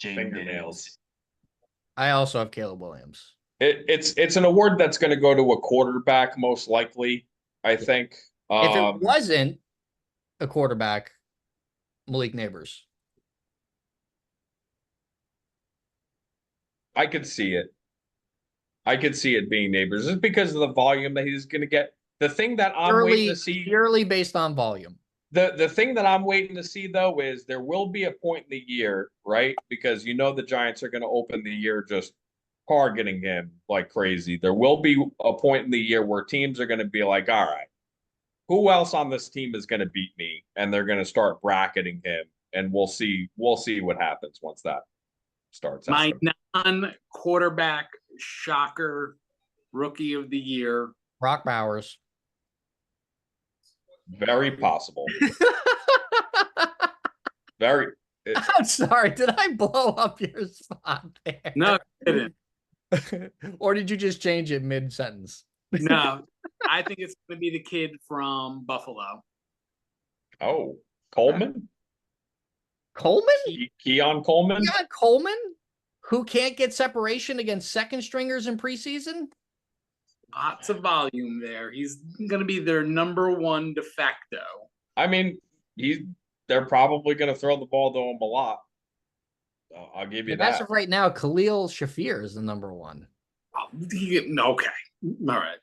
Fingernails. I also have Caleb Williams. It's an award that's going to go to a quarterback, most likely, I think. If it wasn't a quarterback, Malik Neighbors. I could see it. I could see it being Neighbors just because of the volume that he's going to get. The thing that I'm waiting to see purely based on volume. The thing that I'm waiting to see though is there will be a point in the year, right? Because the Giants are going to open the year just targeting him like crazy. There will be a point in the year where teams are going to be like, all right, who else on this team is going to beat me? And they're going to start bracketing him, and we'll see what happens once that starts. My non-quarterback shocker rookie of the year, Brock Bowers. Very possible. I'm sorry. Did I blow up your spot there? No, I didn't. Or did you just change it mid-sentence? No, I think it's going to be the kid from Buffalo. Oh, Coleman? Keon Coleman? Keon Coleman? Who can't get separation against second stringers in preseason? Lots of volume there. He's going to be their number one de facto. I mean, they're probably going to throw the ball to him a lot. So I'll give you that. As of right now, Khalil Shafir is the number one. Okay. All right.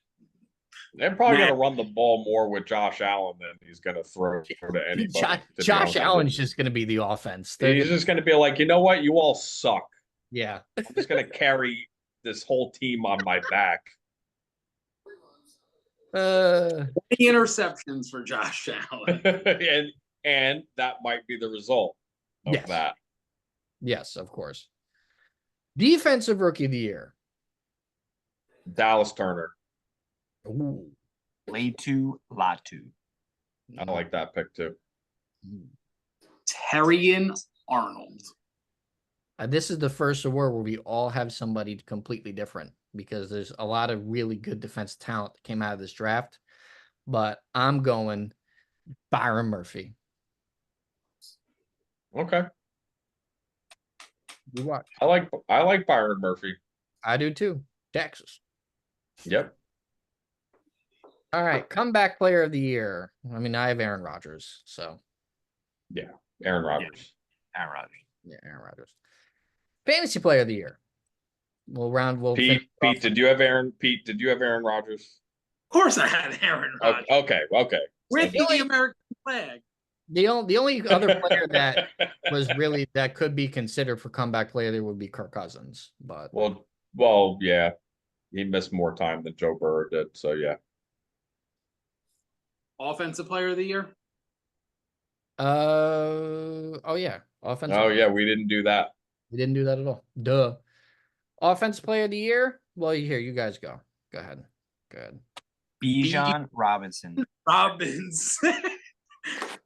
They're probably going to run the ball more with Josh Allen than he's going to throw to anybody. Josh Allen's just going to be the offense. He's just going to be like, you know what? You all suck. Yeah. I'm just going to carry this whole team on my back. 20 interceptions for Josh Allen. and that might be the result of that. Yes, of course. Defensive rookie of the year. Dallas Turner. Ooh. Latu Latu. I like that pick too. Terrian Arnold. This is the first award where we all have somebody completely different. because there's a lot of really good defensive talent that came out of this draft. But I'm going Byron Murphy. Okay. You watch. I like Byron Murphy. I do too. Texas. Yep. All right. Comeback player of the year. I mean, I have Aaron Rodgers. So, Yeah. Aaron Rodgers. Aaron Rodgers. yeah, Aaron Rodgers. Fantasy player of the year. We'll finish Pete, off. did you have Aaron Rodgers? Of course I had Aaron Rodgers. Okay. With The only- the American flag. The only other player that was really that could be considered for comeback player there would be Kirk Cousins. But well, yeah. He missed more time than Joe Burrow did. So yeah. Offensive player of the year. oh yeah. Offensive. Oh yeah, we didn't do that. We didn't do that at all. Duh. Offensive player of the year. Well, you guys go. Go ahead. Bijan Robinson. Robbins.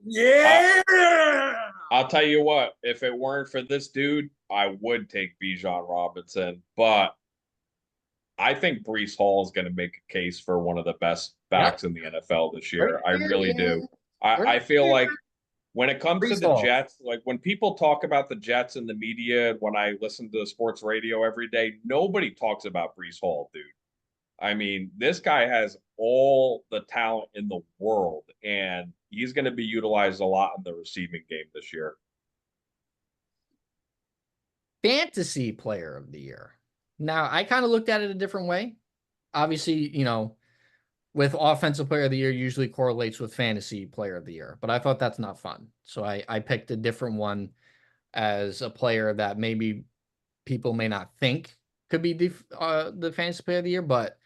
Yeah. I'll tell you what, if it weren't for this dude, I would take Bijan Robinson. But I think Breece Hall is going to make a case for one of the best backs in the NFL this year. I really do. I feel like when it comes to the Jets, like when people talk about the Jets in the media, when I listen to the sports radio every day, nobody talks about Breece Hall, dude. I mean, this guy has all the talent in the world, and he's going to be utilized a lot in the receiving game this year. Fantasy player of the year. Now, I kind of looked at it a different way. Obviously, with offensive player of the year usually correlates with fantasy player of the year, but I thought that's not fun. So I picked a different one as a player that maybe people may not think could be the fantasy player of the year, but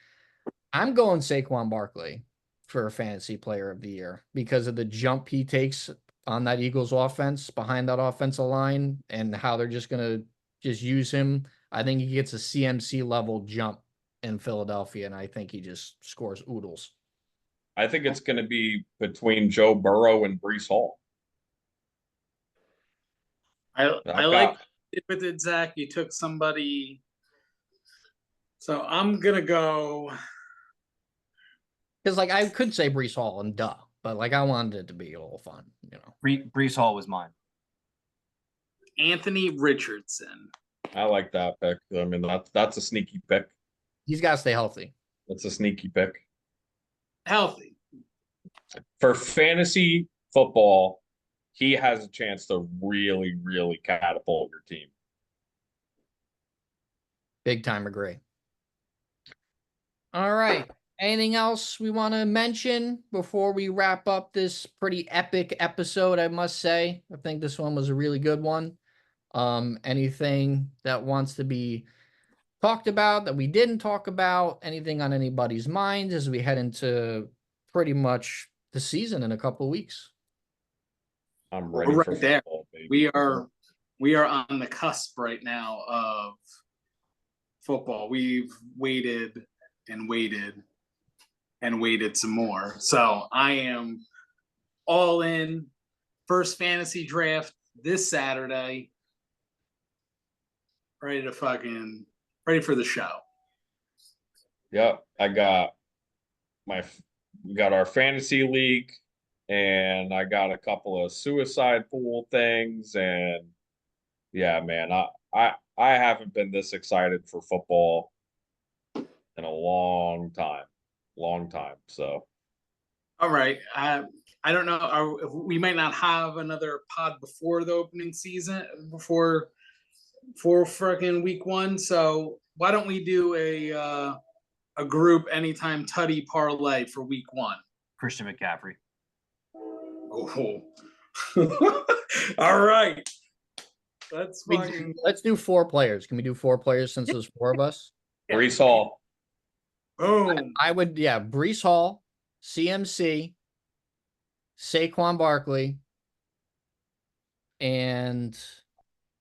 I'm going Saquon Barkley for fantasy player of the year because of the jump he takes on that Eagles offense behind that offensive line and how they're just going to just use him. I think he gets a CMC level jump in Philadelphia, and I think he just scores oodles. I think it's going to be between Joe Burrow and Breece Hall. I like with it, Zach. You took somebody. So I'm going to go. Because, I could say Breece Hall and duh, but, I wanted it to be a little fun, Breece Hall was mine. Anthony Richardson. I like that pick. I mean, that's a sneaky pick. He's got to stay healthy. That's a sneaky pick. Healthy. For fantasy football, he has a chance to really, really catapult your team. Big time agree. All right. Anything else we want to mention before we wrap up this pretty epic episode, I must say? I think this one was a really good one. Anything that wants to be talked about that we didn't talk about, anything on anybody's mind as we head into pretty much the season in a couple of weeks? I'm ready We're for right there. football, baby. We are on the cusp right now of football. We've waited and waited and waited some more. So I am all in. First fantasy draft this Saturday. Ready for the show. Yep, we got our fantasy league, and I got a couple of suicide pool things, and yeah, man, I haven't been this excited for football in a long time. So, all right, I don't know. We might not have another pod before the opening season, before freaking week 1. So why don't we do a group anytime tutty parlay for week 1? Christian McCaffrey. Oh, all right. Let's do 4 players. Can we do 4 players since there's 4 of us? Breece Hall. Boom. I would, Breece Hall, CMC, Saquon Barkley, and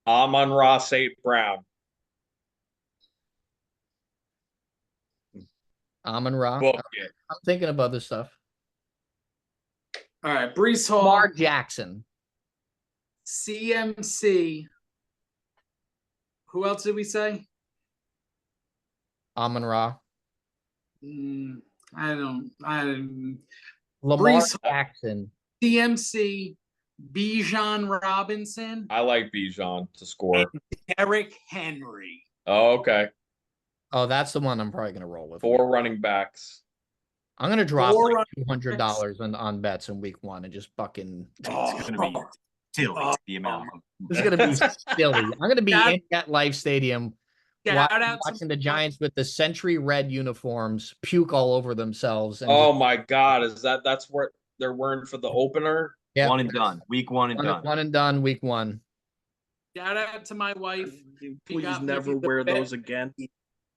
Amon-Ra St. Brown. Amon-Ra. Book it. I'm thinking of other stuff. All right, Breece Hall, Lamar Jackson, CMC. Who else did we say? Amon-Ra. I don't. Lamar Brees Jackson. CMC, Bijan Robinson, I like Bijan to score. Derrick Henry. Oh, okay. Oh, that's the one I'm probably gonna roll with. 4 running backs. I'm gonna drop Four like running $200 on bets in week 1 and just fucking. It's gonna be silly the amount. It's gonna be silly. I'm gonna be Shout- in that Life Stadium Shout out to watching the Giants with the Century Red uniforms puke all over themselves. And Oh just, my God, that's what they're wearing for the opener? yeah, One and done. Week 1 and done. one and done. Week 1. Shout out to my wife. Please got me never the wear bet those again.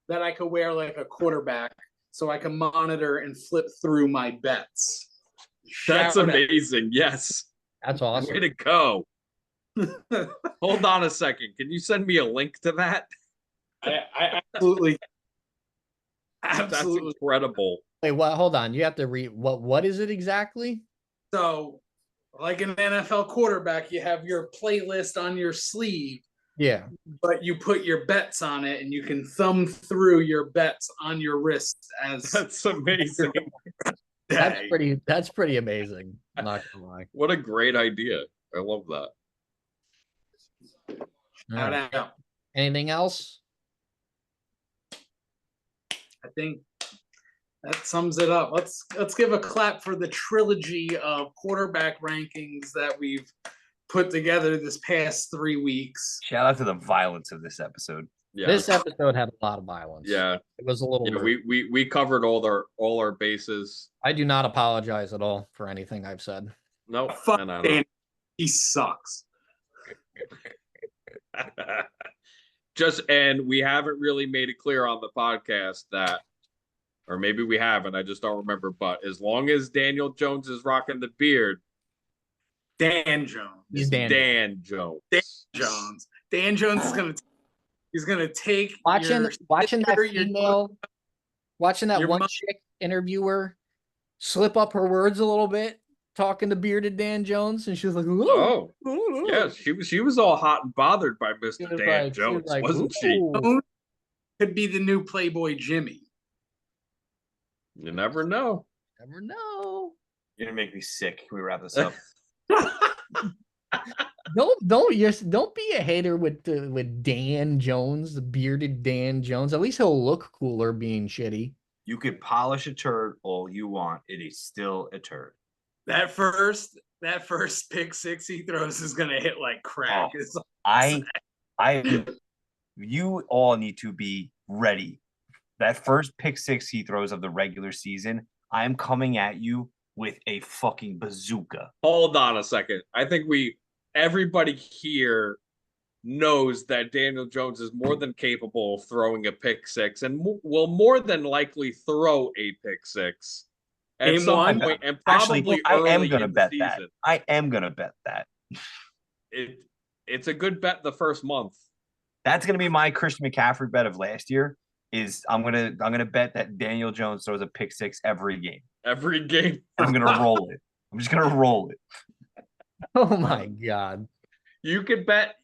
that I could wear like a quarterback so I can monitor and flip through my bets. That's Shout out. amazing. Yes. That's awesome. Way to go. Hold on a second. Can you send me a link to that? I absolutely, That's absolutely. incredible. Wait, what? Hold on. You have to read what is it exactly? So, like an NFL quarterback, you have your playlist on your sleeve, Yeah, but you put your bets on it, and you can thumb through your bets on your wrist as That's amazing. that's pretty amazing. I'm not gonna lie. What a great idea. I love that. All Shout right. out. Anything else? I think that sums it up. Let's give a clap for the trilogy of quarterback rankings that we've put together this past 3 weeks. Shout out to the violence of this episode. Yeah. This episode had a lot of violence. Yeah. It was a little. Yeah, rude. we covered all our bases. I do not apologize at all for anything I've said. No, Fuck no. Dan. He sucks. And we haven't really made it clear on the podcast that, or maybe we haven't, I just don't remember, but as long as Daniel Jones is rocking the beard, Dan Jones. He's it's Dan. Dan Jones. Dan Jones. Dan Jones is gonna take Watching your that sister, your- female, watching that your one mom- chick interviewer slip up her words a little bit, talking to bearded Dan Jones, and she was like, "Ooh, Oh, ooh, yeah, she was all hot and bothered by She Mr. was Dan like- Jones, like, wasn't she? "Ooh." could be the new Playboy Jimmy. You never know. Never know. You're gonna make me sick. Can we wrap this up? Don't be a hater with Dan Jones, the bearded Dan Jones. At least he'll look cooler being shitty. You could polish a turd all you want. It is still a turd. That first pick six he throws is gonna hit like crack. Oh. You all need to be ready. That first pick six he throws of the regular season, I am coming at you with a fucking bazooka. Hold on a second. I think everybody here knows that Daniel Jones is more than capable of throwing a pick six and will more than likely throw a pick six at Game some one? point, and probably Actually, I early am going to in the bet that. season. I am going to bet that. It's a good bet the first month. That's going to be my Christian McCaffrey bet of last year. I'm gonna bet that Daniel Jones throws a pick six every game. Every game. I'm gonna roll it. I'm just gonna roll it. Oh my god. You could bet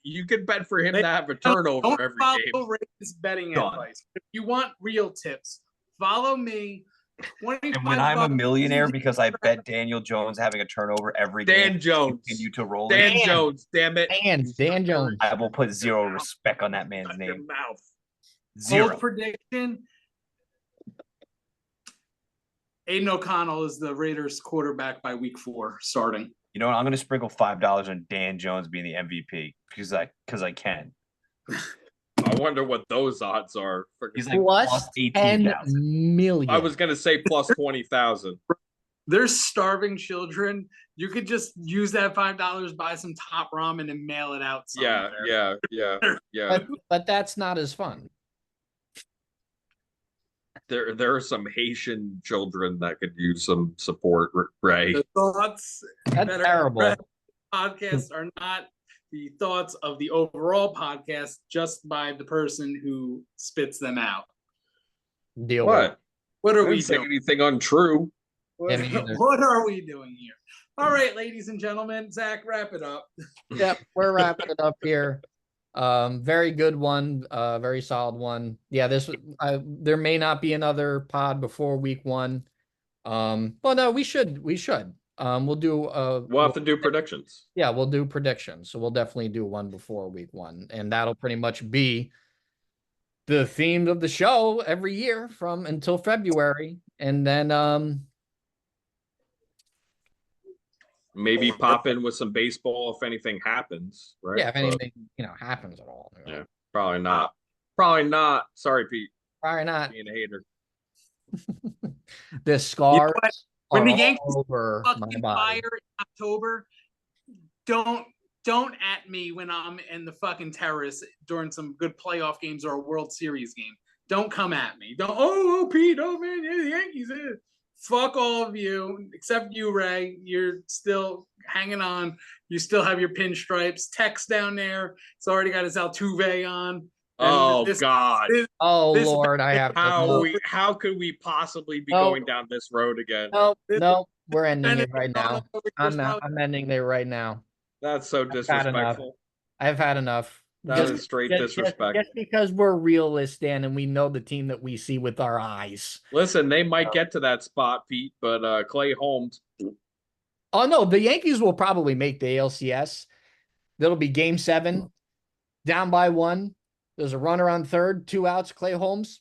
for him to have a turnover Don't every follow game. Ray's betting Done. advice. If you want real tips, follow me. And when I'm a millionaire because I bet Daniel Jones having a turnover every Dan game, Jones. continue to roll Dan it, Jones, damn it. Dan Jones. I will put zero respect on that man's Shut your name. mouth. Zero. Bold prediction. Aiden O'Connell is the Raiders quarterback by week 4 starting. You know what? I'm gonna sprinkle $5 on Dan Jones being the MVP because I can. I wonder what those odds are. He's like Plus plus 10 18,000. million. I was gonna say plus 20,000. There's starving children. You could just use that $5, buy some top ramen, and mail it out somewhere. Yeah. But that's not as fun. There are some Haitian children that could use some support, Ray. The thoughts That's that terrible. are podcast are not the thoughts of the overall podcast, just by the person who spits them out. Deal with it. What? What I are didn't we say doing? anything untrue. What, Yeah, me neither. what are we doing here? All right, ladies and gentlemen, Zach, wrap it up. Yep, we're wrapping it up here. Very good one. Very solid one. Yeah, there may not be another pod before week 1. Well, no, we should. We'll do We'll have to do predictions. yeah, we'll do predictions. So we'll definitely do one before week 1, and that'll pretty much be the theme of the show every year from until February. And then maybe pop in with some baseball if anything happens, right? yeah, if anything, happens at all. Yeah, probably not. Probably not. Sorry, Pete. Probably not. Being a hater. The scars When are the all Yankees over my fucking body. fire in October, don't at me when I'm in the fucking terrace during some good playoff games or a World Series game. Don't come at me. Don't. Oh, Pete. Oh man, yeah, the Yankees. Fuck all of you except you, Ray. You're still hanging on. You still have your pinstripes. Tex down there. It's already got his Altuve on. Oh God. Oh Lord, I have how could we possibly be going down this road again? No, we're ending it right now. I'm ending it right now. That's so disrespectful. I've had enough. That is straight disrespect. Just because we're realists, Dan, and we know the team that we see with our eyes. Listen, they might get to that spot, Pete, but Clay Holmes. Oh no, the Yankees will probably make the ALCS. That'll be Game 7, down by 1. There's a runner on third, 2 outs. Clay Holmes.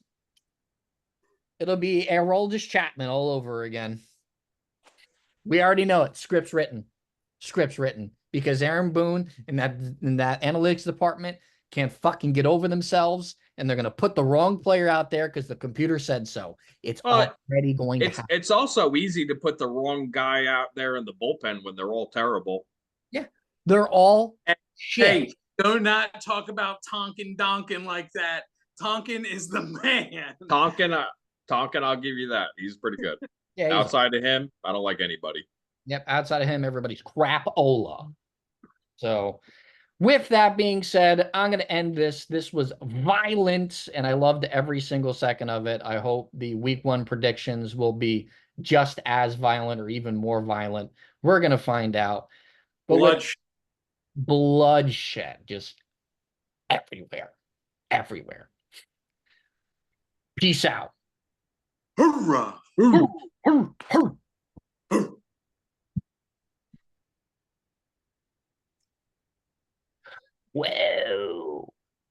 It'll be Aroldis Chapman all over again. We already know it. Scripts written. Because Aaron Boone and that analytics department can't fucking get over themselves, and they're going to put the wrong player out there because the computer said so. It's already going to happen. It's also easy to put the wrong guy out there in the bullpen when they're all terrible. Yeah, they're all shit. Hey, do not talk about Tonkin Donkin like that. Tonkin is the man. Tonkin, I'll give you that. He's pretty good. Yeah, outside of him, I don't like anybody. Yep, outside of him, everybody's crapola. So, with that being said, I'm going to end this. This was violent, and I loved every single second of it. I hope the week 1 predictions will be just as violent or even more violent. We're going to find out. But bloodshed just everywhere. Peace out. Hoorah! Whoa.